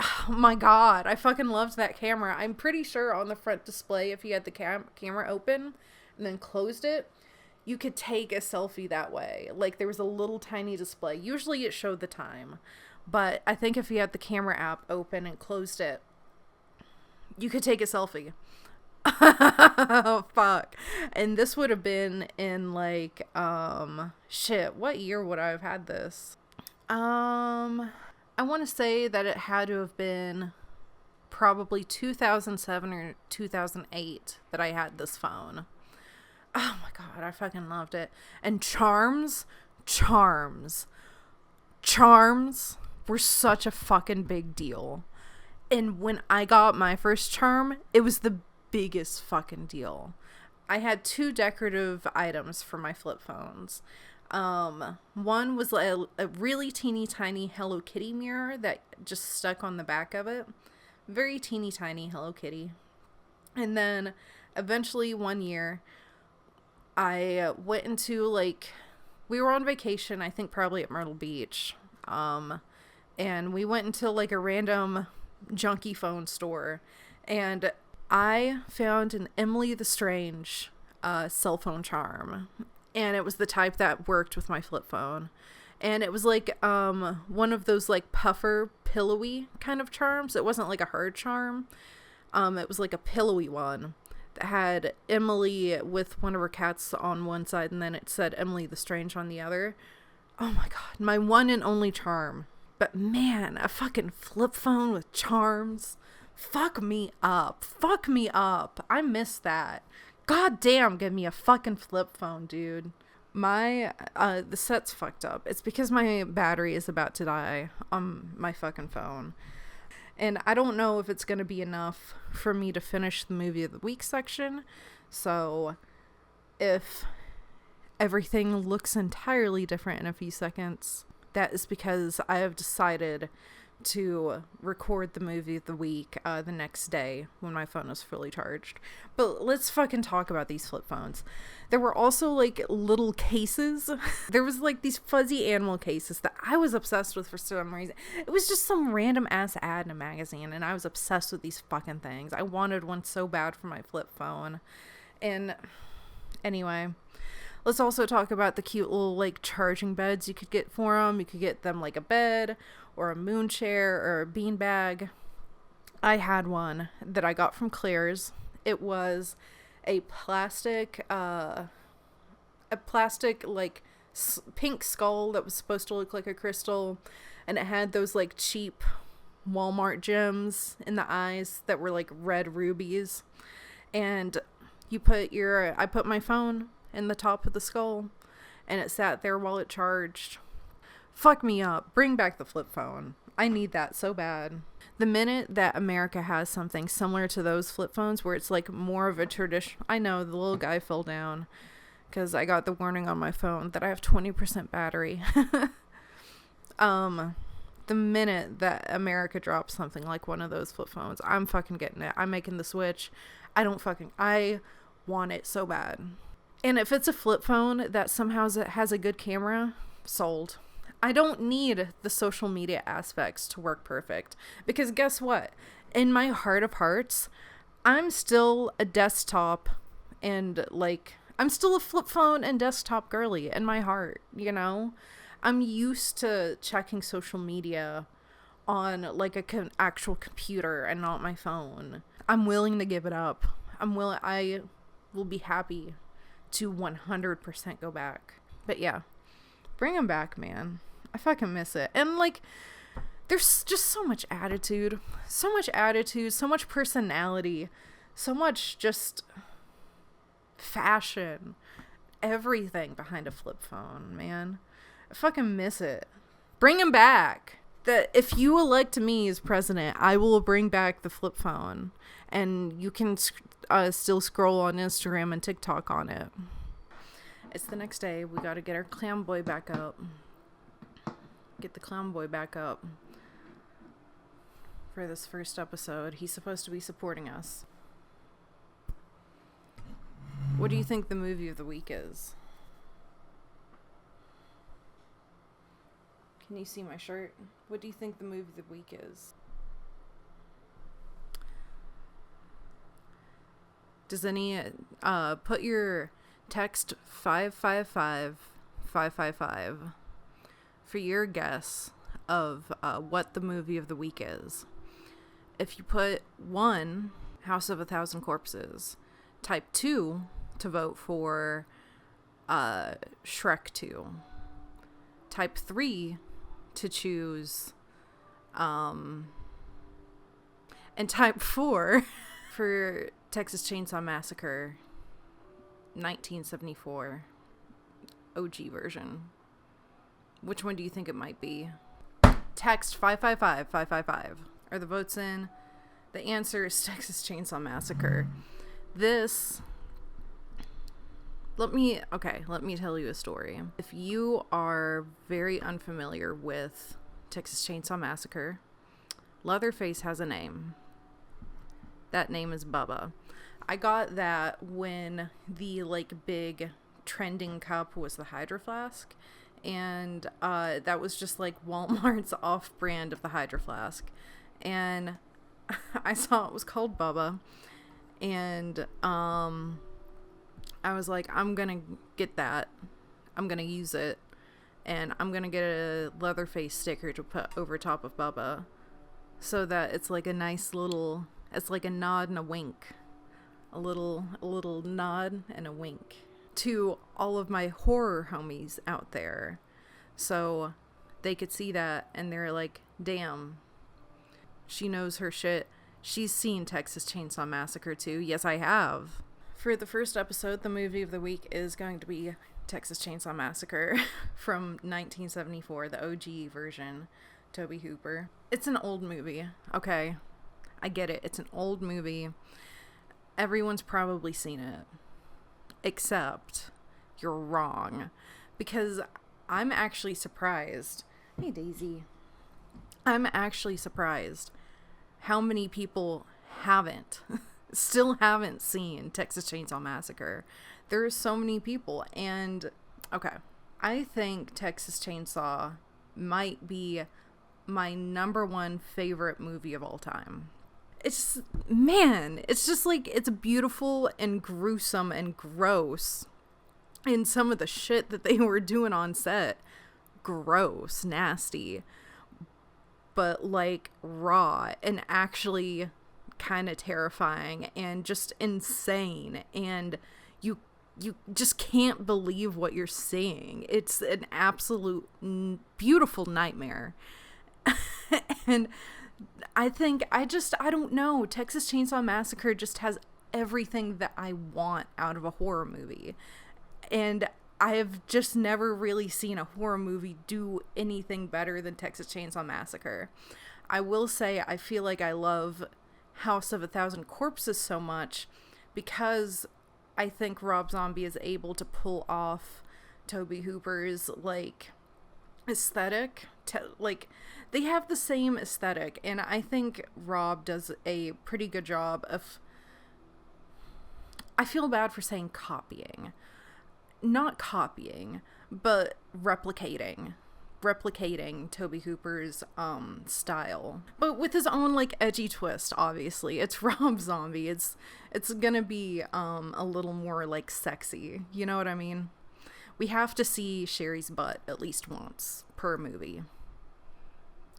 Oh my God, I fucking loved that camera. I'm pretty sure on the front display, if you had the camera open and then closed it, you could take a selfie that way. Like there was a little tiny display. Usually it showed the time, but I think if you had the camera app open and closed it, you could take a selfie. Oh, fuck. And this would have been in like, shit, what year would I have had this? I want to say that it had to have been probably 2007 or 2008 that I had this phone. Oh my god, I fucking loved it. And charms were such a fucking big deal. And when I got my first charm, it was the biggest fucking deal. I had 2 decorative items for my flip phones. One was a really teeny tiny Hello Kitty mirror that just stuck on the back of it. Very teeny tiny Hello Kitty. And then eventually one year I went into like, we were on vacation, I think probably at Myrtle Beach. And we went into like a random junky phone store, and I found an Emily the Strange cell phone charm, and it was the type that worked with my flip phone. And it was like one of those like puffer pillowy kind of charms. It wasn't like a hard charm. It was like a pillowy one that had Emily with one of her cats on one side, and then it said Emily the Strange on the other. Oh my god, my one and only charm. But man, a fucking flip phone with charms. Fuck me up. Fuck me up. I miss that. God damn, give me a fucking flip phone, dude. My, the set's fucked up. It's because my battery is about to die on my fucking phone. And I don't know if it's going to be enough for me to finish the movie of the week section. So, if everything looks entirely different in a few seconds, that is because I have decided to record the movie of the week the next day when my phone is fully charged. But let's fucking talk about these flip phones. There were also like little cases. There was like these fuzzy animal cases that I was obsessed with for some reason. It was just some random ass ad in a magazine, and I was obsessed with these fucking things. I wanted one so bad for my flip phone. And anyway, let's also talk about the cute little like charging beds you could get for them. You could get them like a bed or a moon chair or a bean bag. I had one that I got from Claire's. It was a plastic like pink skull that was supposed to look like a crystal, and it had those like cheap Walmart gems in the eyes that were like red rubies. And I put my phone in the top of the skull, and it sat there while it charged. Fuck me up. Bring back the flip phone. I need that so bad. The minute that America has something similar to those flip phones where it's like more of a tradition. I know the little guy fell down because I got the warning on my phone that I have 20% battery. The minute that America drops something like one of those flip phones, I'm fucking getting it. I'm making the switch. I want it so bad. And if it's a flip phone that somehow has a good camera, sold. I don't need the social media aspects to work perfect. Because guess what? In my heart of hearts, I'm still a desktop and like, I'm still a flip phone and desktop girly in my heart, you know? I'm used to checking social media on like actual computer and not my phone. I'm willing to give it up. I will be happy to 100% go back. But yeah, bring them back, man. I fucking miss it. And like, there's just so much attitude, so much personality, so much just fashion, everything behind a flip phone, man. I fucking miss it. Bring them back. That if you elect me as president, I will bring back the flip phone, and you can still scroll on Instagram and TikTok on it. It's the next day. We gotta get our clown boy back up. Get the clown boy back up for this first episode. He's supposed to be supporting us. What do you think the movie of the week is? Can you see my shirt? What do you think the movie of the week is? Does any put your text 555 for your guess of what the movie of the week is. If you put 1, House of a Thousand Corpses. Type 2 to vote for Shrek 2. Type 3 to choose and type 4 for Texas Chainsaw Massacre 1974 OG version. Which one do you think it might be? Text 555 555. Are the votes in? The answer is Texas Chainsaw Massacre. Let me tell you a story. If you are very unfamiliar with Texas Chainsaw Massacre, Leatherface has a name. That name is Bubba. I got that when the big trending cup was the Hydro Flask, and that was just Walmart's off-brand of the Hydro Flask, and I saw it was called Bubba, and I was like, I'm gonna get that, I'm gonna use it, and I'm gonna get a Leatherface sticker to put over top of Bubba, so that it's a nice little, it's a nod and a wink, a little nod and a wink to all of my horror homies out there, so they could see that and they're like, damn, she knows her shit. She's seen Texas Chainsaw Massacre too. Yes, I have. For the first episode, the movie of the week is going to be Texas Chainsaw Massacre from 1974, the OG version, Tobe Hooper. It's an old movie, okay? I get it. It's an old movie. Everyone's probably seen it. Except you're wrong. Because I'm actually surprised. Hey, Daisy. I'm actually surprised how many people still haven't seen Texas Chainsaw Massacre. There are so many people, and okay, I think Texas Chainsaw might be my #1 favorite movie of all time. It's just it's beautiful and gruesome and gross, and some of the shit that they were doing on set, gross, nasty, but raw and actually kind of terrifying and just insane, and you just can't believe what you're seeing. It's an absolute beautiful nightmare. And I think I don't know, Texas Chainsaw Massacre just has everything that I want out of a horror movie, and I have just never really seen a horror movie do anything better than Texas Chainsaw Massacre. I will say I feel like I love House of a Thousand Corpses so much because I think Rob Zombie is able to pull off Tobe Hooper's aesthetic. They have the same aesthetic, and I think Rob does a pretty good job of, I feel bad for saying copying. Not copying, but replicating Tobe Hooper's style, but with his own edgy twist. Obviously, it's Rob Zombie. It's gonna be a little more sexy. You know what I mean? We have to see Sherry's butt at least once per movie.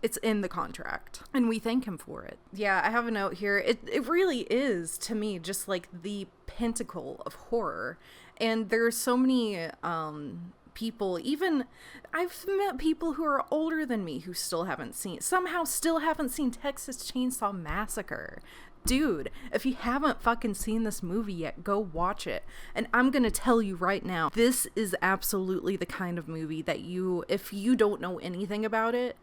It's in the contract, and we thank him for it. Yeah, I have a note here. It really is, to me, just the pinnacle of horror. And there are so many people, even I've met people who are older than me who still haven't seen Texas Chainsaw Massacre. Dude, if you haven't fucking seen this movie yet, go watch it. And I'm gonna tell you right now, this is absolutely the kind of movie that if you don't know anything about it,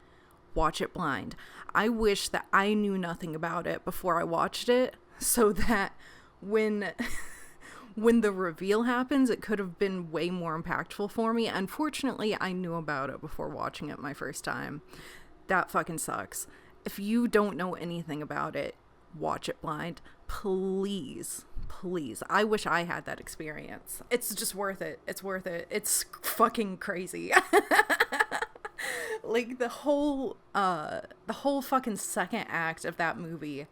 watch it blind. I wish that I knew nothing about it before I watched it, so that when the reveal happens, it could have been way more impactful for me. Unfortunately, I knew about it before watching it my first time. That fucking sucks. If you don't know anything about it, watch it blind. Please. I wish I had that experience. It's just worth it. It's worth it. It's fucking crazy. The whole fucking second act of that movie,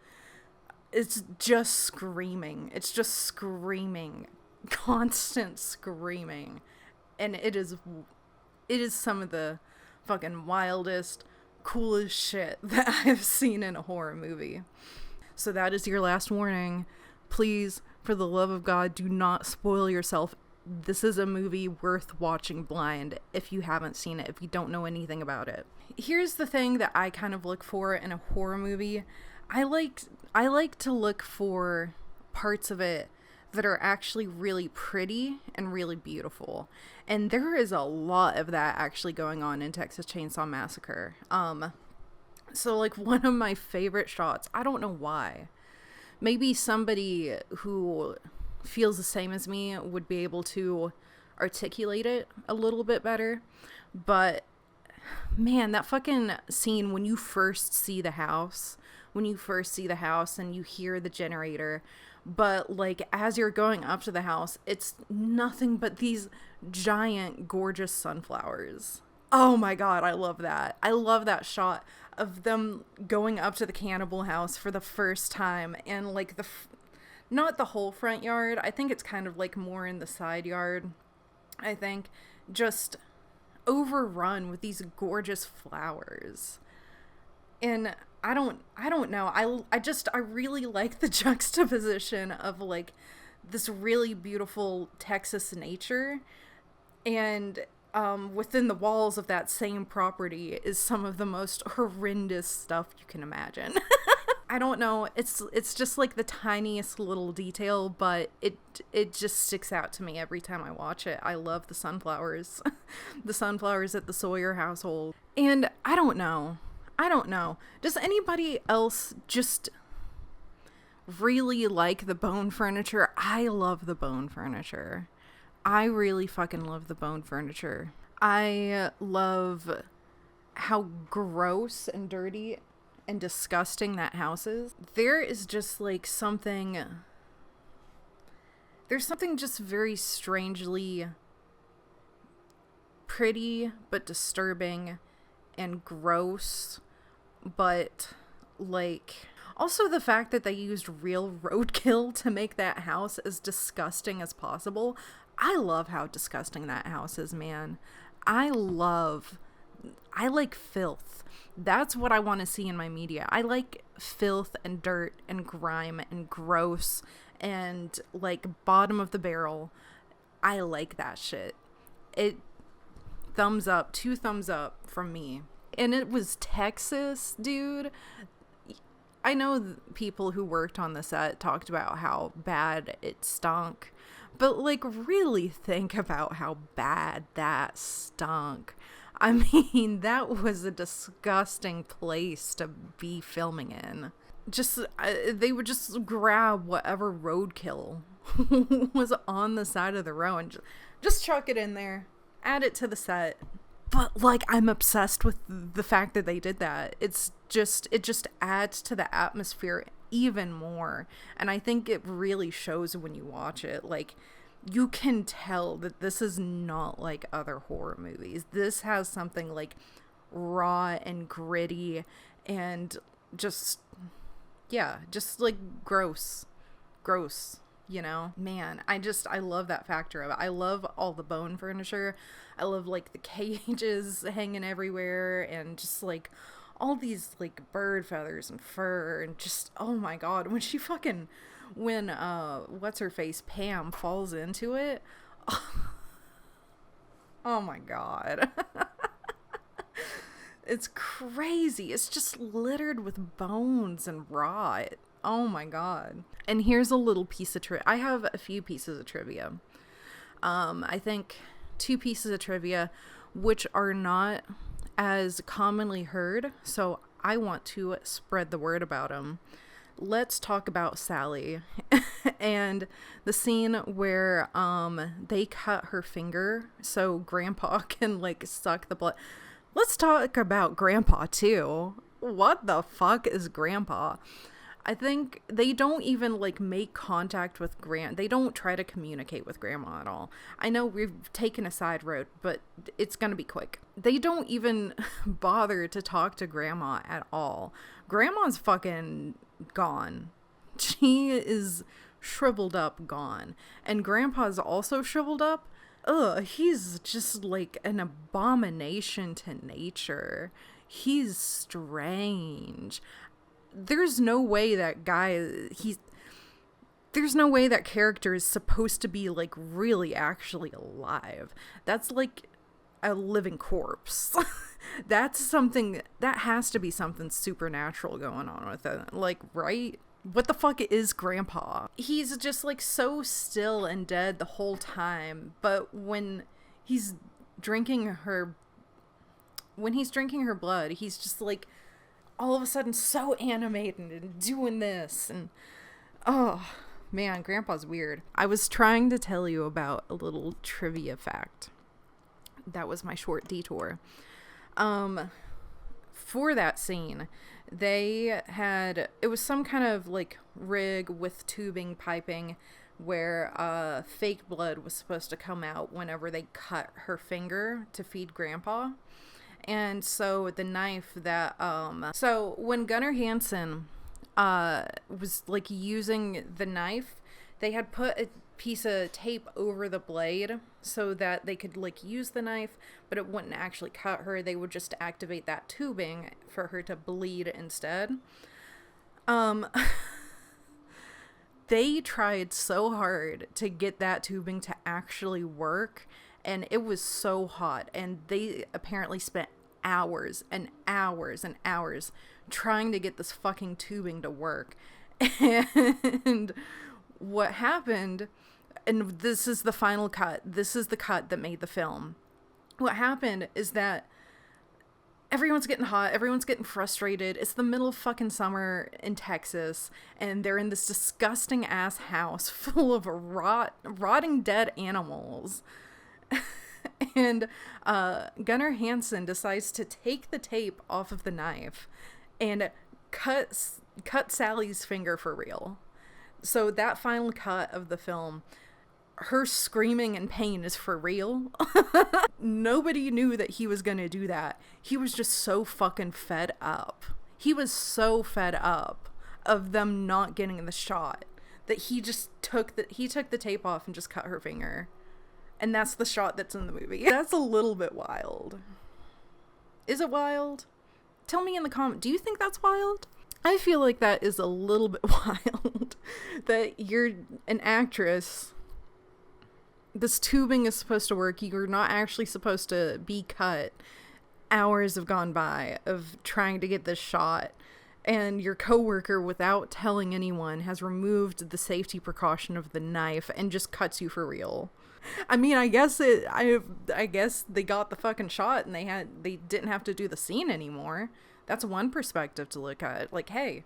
it's just screaming. It's just screaming. Constant screaming. And it is some of the fucking wildest, coolest shit that I've seen in a horror movie. So that is your last warning. Please, for the love of God, do not spoil yourself. This is a movie worth watching blind if you haven't seen it, if you don't know anything about it. Here's the thing that I kind of look for in a horror movie. I like to look for parts of it that are actually really pretty and really beautiful. And there is a lot of that actually going on in Texas Chainsaw Massacre. So like one of my favorite shots, I don't know why. Maybe somebody who feels the same as me would be able to articulate it a little bit better. But man, that fucking scene when you first see the house, and you hear the generator, but like as you're going up to the house, it's nothing but these giant gorgeous sunflowers. Oh my God, I love that. I love that shot of them going up to the cannibal house for the first time, and like not the whole front yard. I think it's kind of like more in the side yard. I think just overrun with these gorgeous flowers. And I don't know. I really like the juxtaposition of like this really beautiful Texas nature, and within the walls of that same property is some of the most horrendous stuff you can imagine. I don't know. It's just like the tiniest little detail, but it just sticks out to me every time I watch it. I love the sunflowers. The sunflowers at the Sawyer household. And I don't know. Does anybody else just really like the bone furniture? I love the bone furniture. I really fucking love the bone furniture. I love how gross and dirty and disgusting that house is. There is just like there's something just very strangely pretty but disturbing and gross, but like also the fact that they used real roadkill to make that house as disgusting as possible. I love how disgusting that house is, man. I like filth. That's what I want to see in my media. I like filth and dirt and grime and gross and like bottom of the barrel. I like that shit. It thumbs up, 2 thumbs up from me. And it was Texas, dude. I know people who worked on the set talked about how bad it stunk, but like really think about how bad that stunk. I mean, that was a disgusting place to be filming in. They would just grab whatever roadkill was on the side of the road and just chuck it in there, add it to the set. But like, I'm obsessed with the fact that they did that. It just adds to the atmosphere even more. And I think it really shows when you watch it. Like, you can tell that this is not like other horror movies. This has something like raw and gritty and just like gross, you know? Man, I love that factor of it. I love all the bone furniture. I love like the cages hanging everywhere and just like all these like bird feathers and fur and just, oh my God, when what's her face, Pam, falls into it. Oh my God. It's crazy. It's just littered with bones and rot. Oh my God. And here's a little piece of trivia. I have a few pieces of trivia. I think 2 pieces of trivia which are not as commonly heard, so I want to spread the word about them. Let's talk about Sally and the scene where they cut her finger so Grandpa can like suck the blood. Let's talk about Grandpa too. What the fuck is Grandpa? I think they don't even like make contact with they don't try to communicate with Grandma at all. I know we've taken a side road, but it's gonna be quick. They don't even bother to talk to Grandma at all. Grandma's fucking gone. She is shriveled up, gone. And Grandpa's also shriveled up. He's just like an abomination to nature. He's strange. there's no way that there's no way that character is supposed to be, like, really actually alive. That's like a living corpse. That has to be something supernatural going on with it. Like, right? What the fuck is Grandpa? He's just, like, so still and dead the whole time, but when he's drinking her blood, he's just, like, all of a sudden so animated and doing this, and oh man, Grandpa's weird. I was trying to tell you about a little trivia fact. That was my short detour. For that scene, it was some kind of, like, rig with tubing piping where fake blood was supposed to come out whenever they cut her finger to feed Grandpa. And so the knife that so when Gunnar Hansen was, like, using the knife, they had put a piece of tape over the blade so that they could, like, use the knife, but it wouldn't actually cut her. They would just activate that tubing for her to bleed instead. They tried so hard to get that tubing to actually work, and it was so hot, and they apparently spent hours and hours and hours trying to get this fucking tubing to work. And what happened, and this is the final cut, this is the cut that made the film. What happened is that everyone's getting hot, everyone's getting frustrated. It's the middle of fucking summer in Texas, and they're in this disgusting ass house full of rotting dead animals. And Gunnar Hansen decides to take the tape off of the knife and cut Sally's finger for real. So that final cut of the film, her screaming in pain is for real. Nobody knew that he was gonna do that. He was just so fucking fed up. He was so fed up of them not getting the shot that he just took the tape off and just cut her finger. And that's the shot that's in the movie. That's a little bit wild. Is it wild? Tell me in the comment. Do you think that's wild? I feel like that is a little bit wild. That you're an actress. This tubing is supposed to work. You're not actually supposed to be cut. Hours have gone by of trying to get this shot. And your coworker, without telling anyone, has removed the safety precaution of the knife and just cuts you for real. I mean, I guess they got the fucking shot and they didn't have to do the scene anymore. That's one perspective to look at. Like, hey,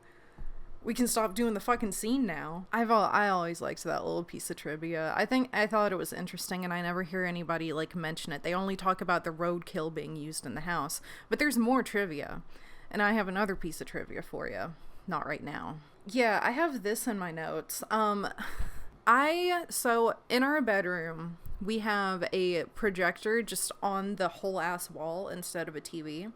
we can stop doing the fucking scene now. I always liked that little piece of trivia. I thought it was interesting, and I never hear anybody, like, mention it. They only talk about the roadkill being used in the house. But there's more trivia. And I have another piece of trivia for you. Not right now. Yeah, I have this in my notes. So in our bedroom, we have a projector just on the whole ass wall instead of a TV.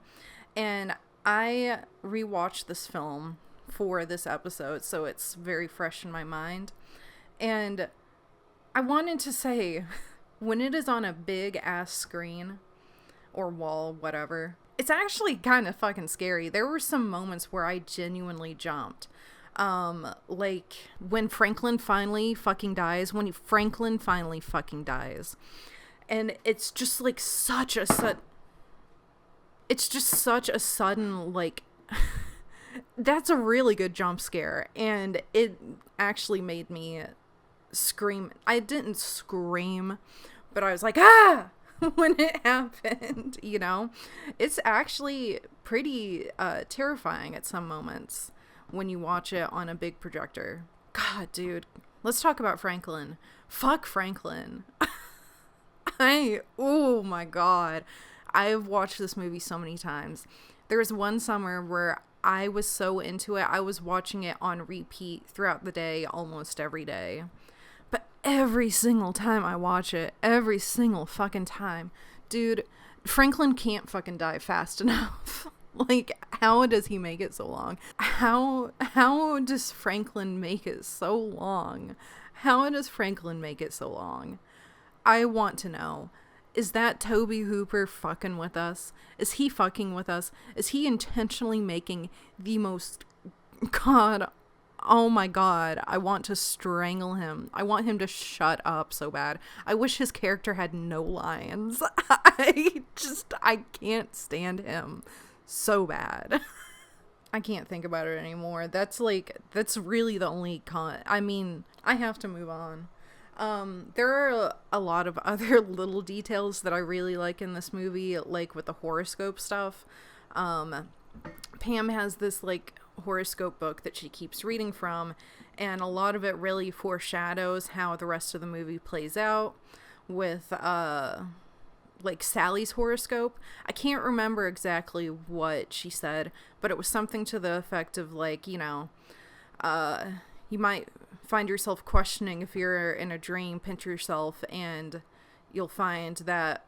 And I rewatched this film for this episode, so it's very fresh in my mind. And I wanted to say, when it is on a big ass screen or wall, whatever, it's actually kind of fucking scary. There were some moments where I genuinely jumped. Like when Franklin finally fucking dies, and it's just like such a sudden, like, that's a really good jump scare, and it actually made me scream. I didn't scream, but I was like, ah, when it happened, you know? It's actually pretty terrifying at some moments when you watch it on a big projector. God, dude. Let's talk about Franklin. Fuck Franklin. Oh my God. I've watched this movie so many times. There was one summer where I was so into it, I was watching it on repeat throughout the day, almost every day. But every single time I watch it, every single fucking time, dude, Franklin can't fucking die fast enough. Like, how does he make it so long? How does Franklin make it so long? How does Franklin make it so long? I want to know. Is that Toby Hooper fucking with us? Is he fucking with us? Is he intentionally making the most God. Oh my God. I want to strangle him. I want him to shut up so bad. I wish his character had no lines. I can't stand him so bad. I can't think about it anymore. That's really the only I have to move on. There are a lot of other little details that I really like in this movie, like with the horoscope stuff. Pam has this like horoscope book that she keeps reading from, and a lot of it really foreshadows how the rest of the movie plays out with like Sally's horoscope. I can't remember exactly what she said, but it was something to the effect of like, you know, you might find yourself questioning if you're in a dream, pinch yourself and you'll find that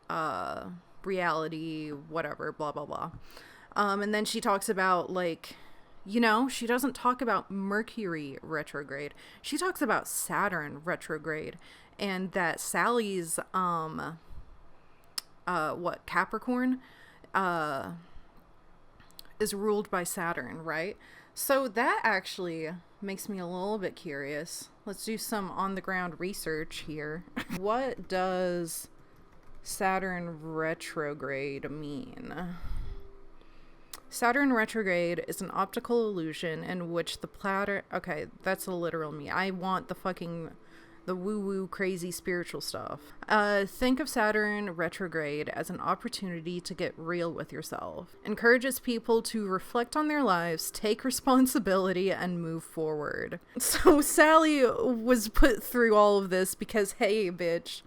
reality, whatever, blah blah blah. And then she talks about like, you know, she doesn't talk about Mercury retrograde. She talks about Saturn retrograde, and that Sally's Capricorn is ruled by Saturn, right? So that actually makes me a little bit curious. Let's do some on the ground research here. What does Saturn retrograde mean? Saturn retrograde is an optical illusion in which the planet... Okay, that's a literal me. I want the woo-woo crazy spiritual stuff. Think of Saturn retrograde as an opportunity to get real with yourself. Encourages people to reflect on their lives, take responsibility, and move forward. So Sally was put through all of this because, hey, bitch,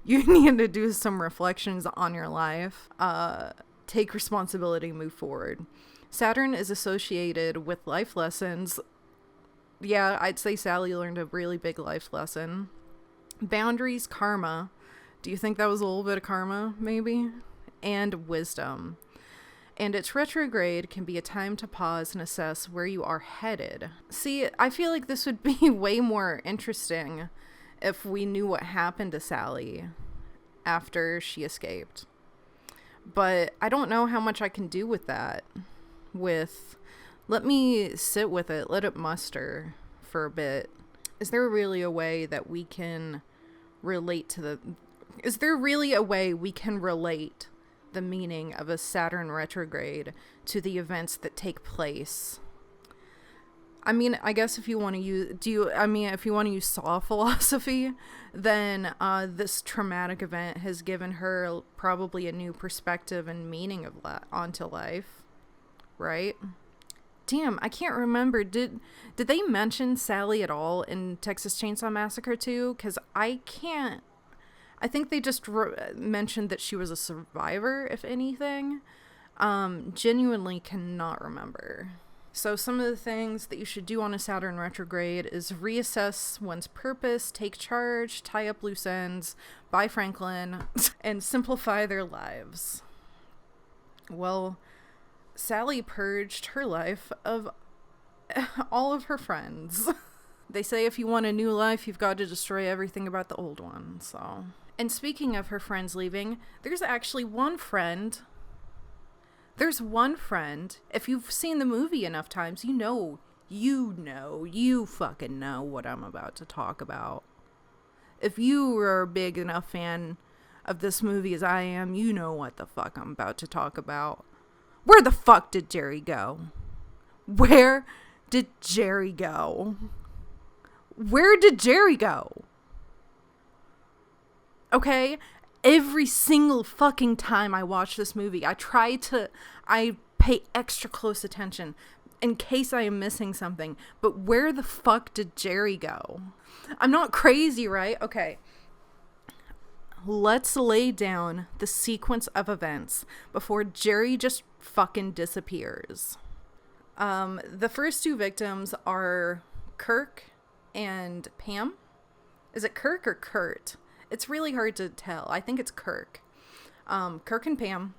you need to do some reflections on your life. Take responsibility, move forward. Saturn is associated with life lessons. Yeah, I'd say Sally learned a really big life lesson. Boundaries, karma. Do you think that was a little bit of karma, maybe? And wisdom. And its retrograde can be a time to pause and assess where you are headed. See, I feel like this would be way more interesting if we knew what happened to Sally after she escaped. But I don't know how much I can do with that. Let me sit with it, let it muster for a bit. Is there really a way that we can relate the meaning of a Saturn retrograde to the events that take place? I mean, I guess if you want to use Saw philosophy, then this traumatic event has given her probably a new perspective and meaning onto life, right? Damn, I can't remember. Did they mention Sally at all in Texas Chainsaw Massacre 2? Because I think they just mentioned that she was a survivor, if anything. Genuinely cannot remember. So some of the things that you should do on a Saturn retrograde is reassess one's purpose, take charge, tie up loose ends, buy Franklin, and simplify their lives. Well, Sally purged her life of all of her friends. They say if you want a new life, you've got to destroy everything about the old one, so... And speaking of her friends leaving, there's actually one friend... if you've seen the movie enough times, you fucking know what I'm about to talk about. If you are a big enough fan of this movie as I am, you know what the fuck I'm about to talk about. Where the fuck did Jerry go? Where did Jerry go? Where did Jerry go? Okay? Every single fucking time I watch this movie, I pay extra close attention in case I am missing something. But where the fuck did Jerry go? I'm not crazy, right? Okay. Let's lay down the sequence of events before Jerry just fucking disappears. The first two victims are Kirk and Pam. Is it Kirk or Kurt? It's really hard to tell. I think it's Kirk. Kirk and Pam,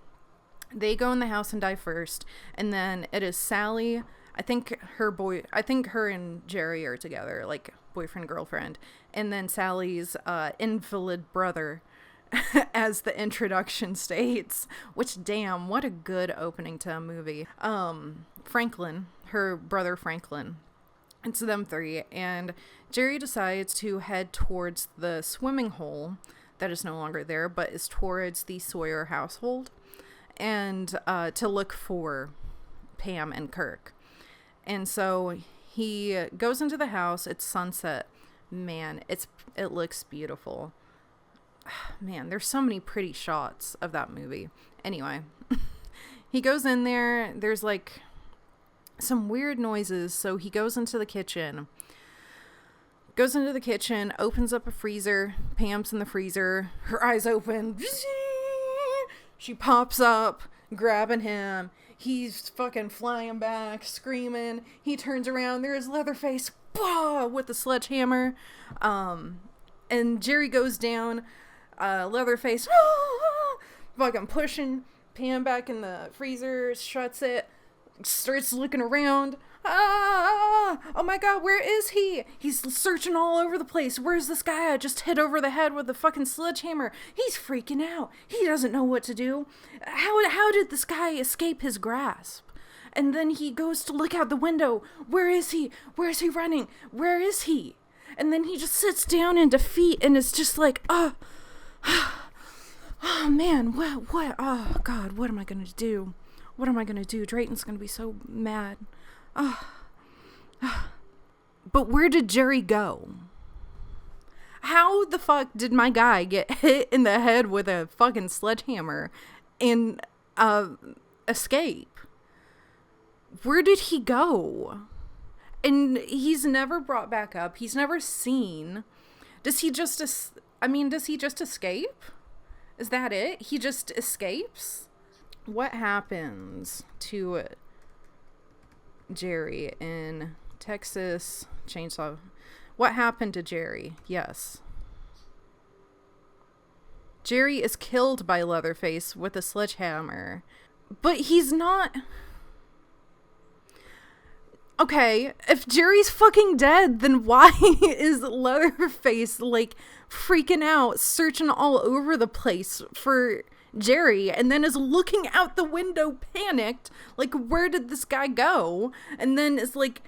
they go in the house and die first. And then it is Sally. I think her and Jerry are together, like boyfriend, girlfriend. And then Sally's invalid brother as the introduction states, which, damn, what a good opening to a movie. Franklin, her brother Franklin, it's them three, and Jerry decides to head towards the swimming hole that is no longer there, but is towards the Sawyer household, and to look for Pam and Kirk. And so he goes into the house. It's sunset. Man, it looks beautiful. Man, there's so many pretty shots of that movie. Anyway, he goes in there. There's like some weird noises. So he goes into the kitchen. Opens up a freezer. Pam's in the freezer. Her eyes open. She pops up, grabbing him. He's fucking flying back, screaming. He turns around. There's Leatherface, bah, with the sledgehammer. And Jerry goes down. Leatherface, fucking pushing Pam back in the freezer, shuts it, starts looking around. Oh my god, where is he? He's searching all over the place. Where's this guy I just hit over the head with the fucking sledgehammer? He's freaking out. He doesn't know what to do. How did this guy escape his grasp? And then he goes to look out the window. Where is he? Where is he running? Where is he? And then he just sits down in defeat and is just like, oh man, what, oh god, what am I gonna do? What am I gonna do? Drayton's gonna be so mad. But where did Jerry go? How the fuck did my guy get hit in the head with a fucking sledgehammer and escape? Where did he go? And he's never brought back up. He's never seen. Does he just escape? Is that it? He just escapes? What happens to Jerry in Texas Chainsaw? What happened to Jerry? Yes. Jerry is killed by Leatherface with a sledgehammer. But he's not... Okay, if Jerry's fucking dead, then why is Leatherface, like, freaking out, searching all over the place for Jerry, and then is looking out the window panicked, like, where did this guy go? And then is, like,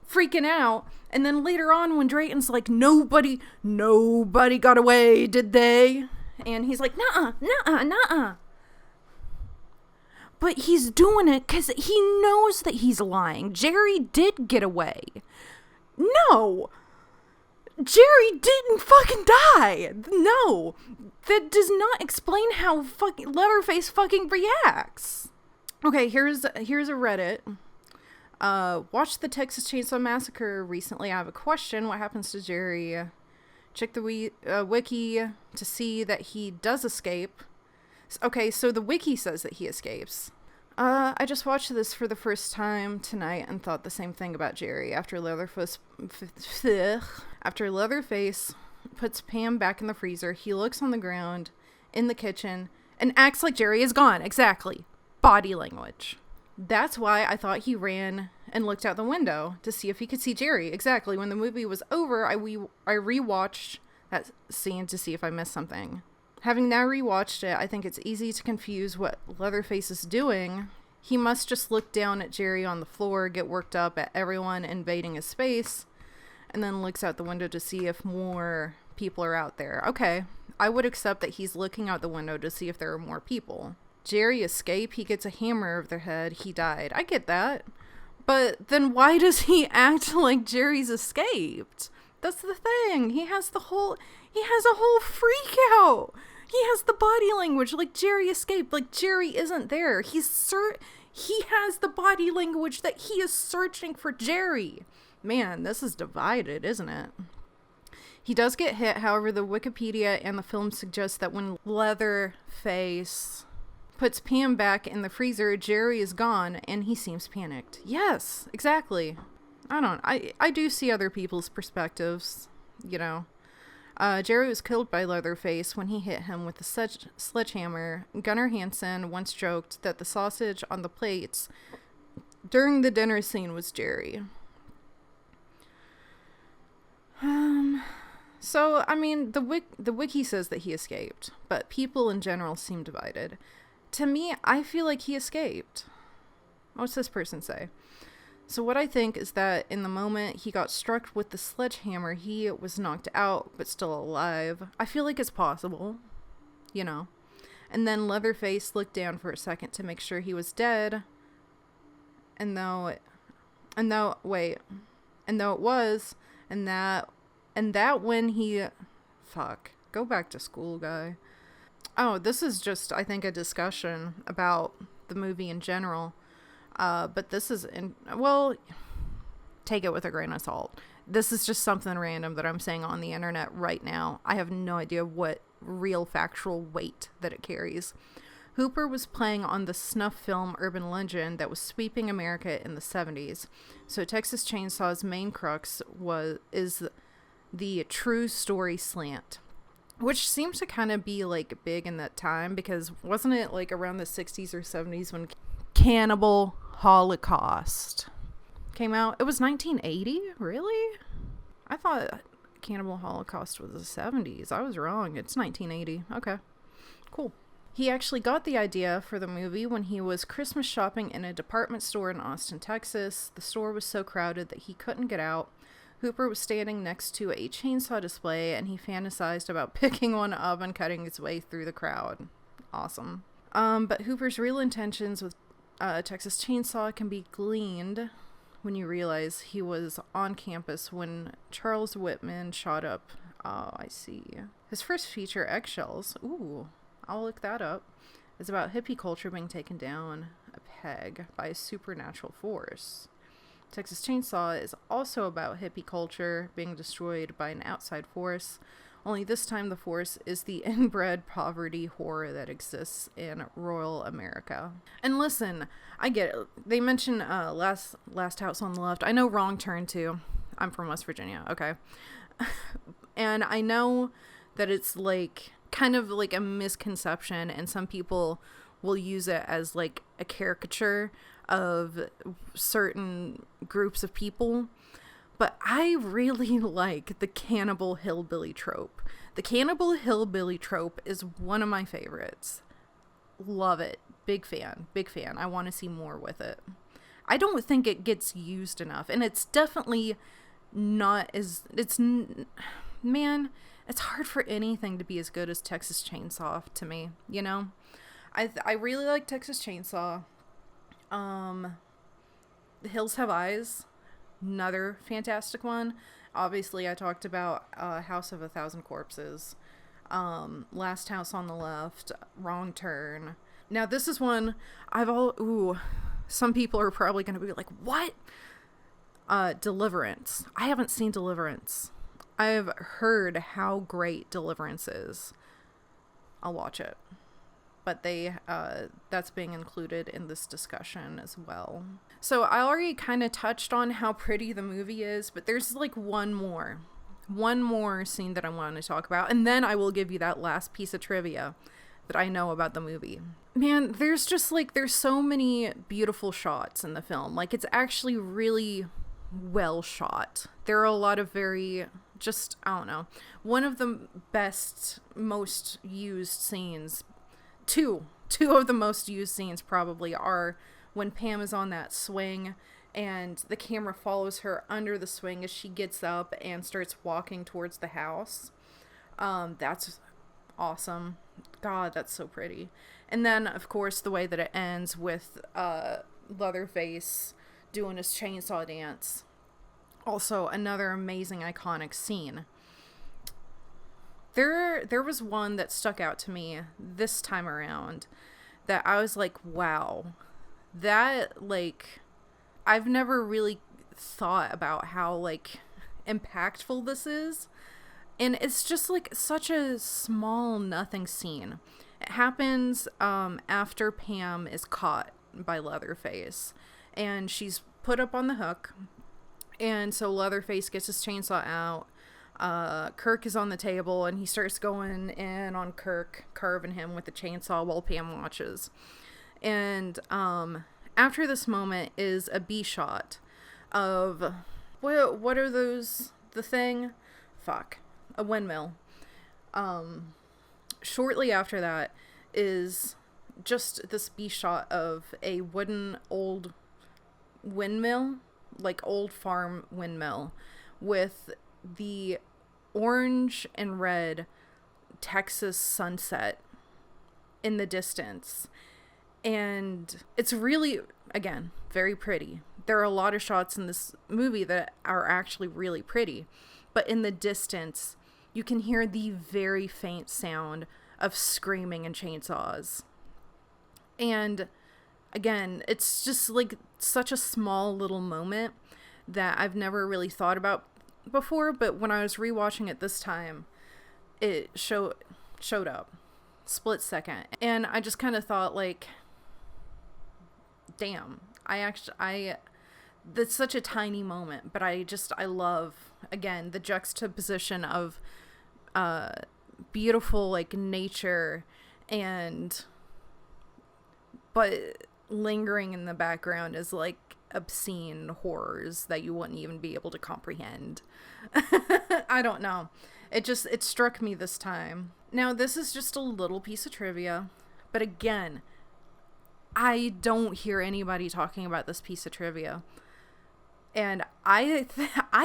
freaking out, and then later on when Drayton's like, nobody got away, did they? And he's like, nuh-uh. But he's doing it because he knows that he's lying. Jerry did get away. No! Jerry didn't fucking die! No! That does not explain how fucking Leatherface fucking reacts. Okay, here's a Reddit. Watched the Texas Chainsaw Massacre recently. I have a question. What happens to Jerry? Check the wiki to see that he does escape. Okay, so the wiki says that he escapes. I just watched this for the first time tonight and thought the same thing about Jerry. After Leatherface puts Pam back in the freezer, he looks on the ground in the kitchen and acts like Jerry is gone. Exactly. Body language. That's why I thought he ran and looked out the window to see if he could see Jerry. Exactly. When the movie was over, I rewatched that scene to see if I missed something. Having now rewatched it, I think it's easy to confuse what Leatherface is doing. He must just look down at Jerry on the floor, get worked up at everyone invading his space, and then looks out the window to see if more people are out there. Okay, I would accept that he's looking out the window to see if there are more people. Jerry escaped, he gets a hammer over their head, he died. I get that. But then why does he act like Jerry's escaped? That's the thing. He has a whole freak out. He has the body language like Jerry escaped, like Jerry isn't there. He has the body language that he is searching for Jerry. Man, this is divided, isn't it? He does get hit, however, the Wikipedia and the film suggest that when Leatherface puts Pam back in the freezer, Jerry is gone and he seems panicked. Yes, exactly. I do see other people's perspectives, you know. Jerry was killed by Leatherface when he hit him with a sledgehammer. Gunnar Hansen once joked that the sausage on the plates during the dinner scene was Jerry. So, I mean, the wiki says that he escaped, but people in general seem divided. To me, I feel like he escaped. What's this person say? So what I think is that in the moment he got struck with the sledgehammer, he was knocked out, but still alive. I feel like it's possible, you know. And then Leatherface looked down for a second to make sure he was dead. And though it was, and that when he, fuck, go back to school, guy. Oh, this is just, I think, a discussion about the movie in general. But this is, take it with a grain of salt. This is just something random that I'm saying on the internet right now. I have no idea what real factual weight that it carries. Hooper was playing on the snuff film Urban Legend that was sweeping America in the 70s. So Texas Chainsaw's main crux is the true story slant, which seems to kind of be like big in that time, because wasn't it like around the 60s or 70s when Cannibal Holocaust came out? It was 1980? Really? I thought Cannibal Holocaust was the 70s. I was wrong. It's 1980. Okay, cool. He actually got the idea for the movie when he was Christmas shopping in a department store in Austin, Texas. The store was so crowded that he couldn't get out. Hooper was standing next to a chainsaw display, and he fantasized about picking one up and cutting his way through the crowd. Awesome. But Hooper's real intentions with Texas Chainsaw can be gleaned when you realize he was on campus when Charles Whitman shot up. Oh, I see. His first feature, Eggshells, ooh, I'll look that up, is about hippie culture being taken down a peg by a supernatural force. Texas Chainsaw is also about hippie culture being destroyed by an outside force, only this time the force is the inbred poverty horror that exists in rural America. And listen, I get it. They mention last House on the Left. I know Wrong Turn too. I'm from West Virginia, okay? And I know that it's like kind of like a misconception, and some people will use it as like a caricature of certain groups of people. But I really like the cannibal hillbilly trope. The cannibal hillbilly trope is one of my favorites. Love it. Big fan. Big fan. I want to see more with it. I don't think it gets used enough. And it's definitely not as... Man, it's hard for anything to be as good as Texas Chainsaw to me, you know? I really like Texas Chainsaw. The Hills Have Eyes, another fantastic one. Obviously, I talked about House of a Thousand Corpses, Last House on the Left, Wrong Turn. Now, this is one some people are probably going to be like, what? Deliverance. I haven't seen Deliverance. I've heard how great Deliverance is. I'll watch it. But that's being included in this discussion as well. So I already kind of touched on how pretty the movie is, but there's like one more scene that I want to talk about, and then I will give you that last piece of trivia that I know about the movie. Man, there's so many beautiful shots in the film. Like, it's actually really well shot. There are a lot of I don't know, one of the best, most used scenes, two of the most used scenes probably are when Pam is on that swing and the camera follows her under the swing as she gets up and starts walking towards the house. That's awesome. God, that's so pretty. And then, of course, the way that it ends with Leatherface doing his chainsaw dance. Also, another amazing, iconic scene. There was one that stuck out to me this time around that I was like, wow. That, like, I've never really thought about how, like, impactful this is. And it's just, like, such a small, nothing scene. It happens after Pam is caught by Leatherface. And she's put up on the hook. And so Leatherface gets his chainsaw out. Kirk is on the table, and he starts going in on Kirk, carving him with the chainsaw while Pam watches. And after this moment is a B shot of... What are those? The thing? Fuck. a windmill. Shortly after that is just this B shot of a wooden old windmill, like old farm windmill, with the orange and red Texas sunset in the distance. And it's really, again, very pretty. There are a lot of shots in this movie that are actually really pretty, but in the distance, you can hear the very faint sound of screaming and chainsaws. And again, it's just like such a small little moment that I've never really thought about before, but when I was rewatching it this time, it showed up. Split second. And I just kind of thought, like, damn, that's such a tiny moment, but I love, again, the juxtaposition of beautiful, like, nature but lingering in the background is like obscene horrors that you wouldn't even be able to comprehend. I don't know. It struck me this time. Now, this is just a little piece of trivia, but again, I don't hear anybody talking about this piece of trivia. And I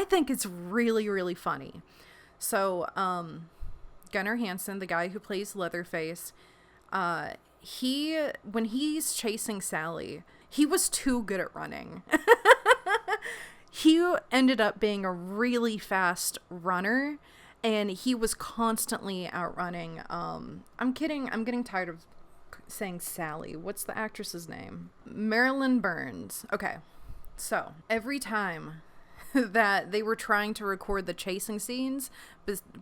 think it's really, really funny. So, Gunnar Hansen, the guy who plays Leatherface, when he's chasing Sally, he was too good at running. He ended up being a really fast runner, and he was constantly outrunning. I'm kidding. I'm getting tired of saying Sally. What's the actress's name? Marilyn Burns. Okay. So every time that they were trying to record the chasing scenes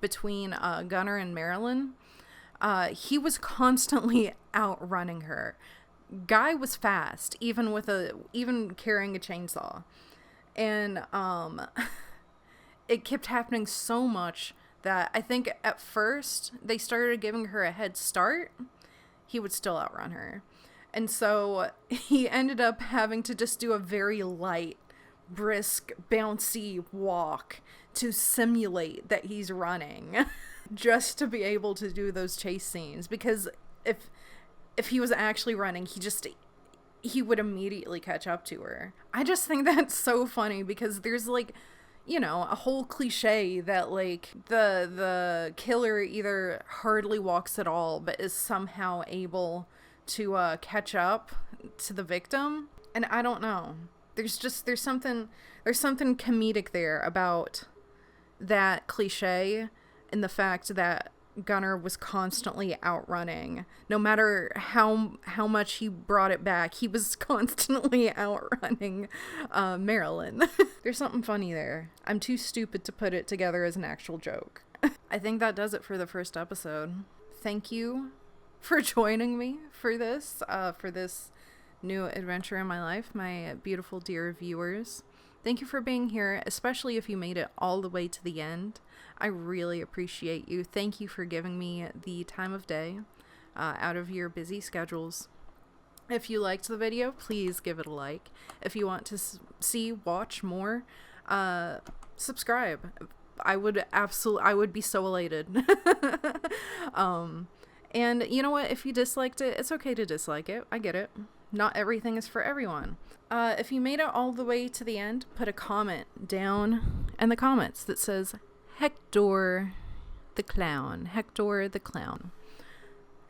between Gunnar and Marilyn, he was constantly outrunning her. Guy was fast, even carrying a chainsaw. And it kept happening so much that I think at first they started giving her a head start. He would still outrun her. And so he ended up having to just do a very light, brisk, bouncy walk to simulate that he's running. Just to be able to do those chase scenes, because if he was actually running, he would immediately catch up to her. I just think that's so funny, because there's, like, you know, a whole cliche that, like, the killer either hardly walks at all but is somehow able to catch up to the victim. And I don't know, there's something comedic there about that cliche, and the fact that Gunnar was constantly outrunning. No matter how much he brought it back, he was constantly outrunning Marilyn. There's something funny there. I'm too stupid to put it together as an actual joke. I think that does it for the first episode. Thank you for joining me for this new adventure in my life, my beautiful dear viewers. Thank you for being here, especially if you made it all the way to the end. I really appreciate you. Thank you for giving me the time of day out of your busy schedules. If you liked the video, please give it a like. If you want to watch more, subscribe. I would be so elated. And you know what? If you disliked it, it's okay to dislike it. I get it. Not everything is for everyone. If you made it all the way to the end, put a comment down in the comments that says Hector the Clown. Hector the Clown.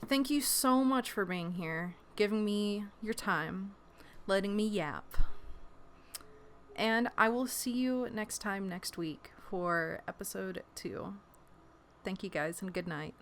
Thank you so much for being here, giving me your time, letting me yap. And I will see you next week for episode 2. Thank you guys, and good night.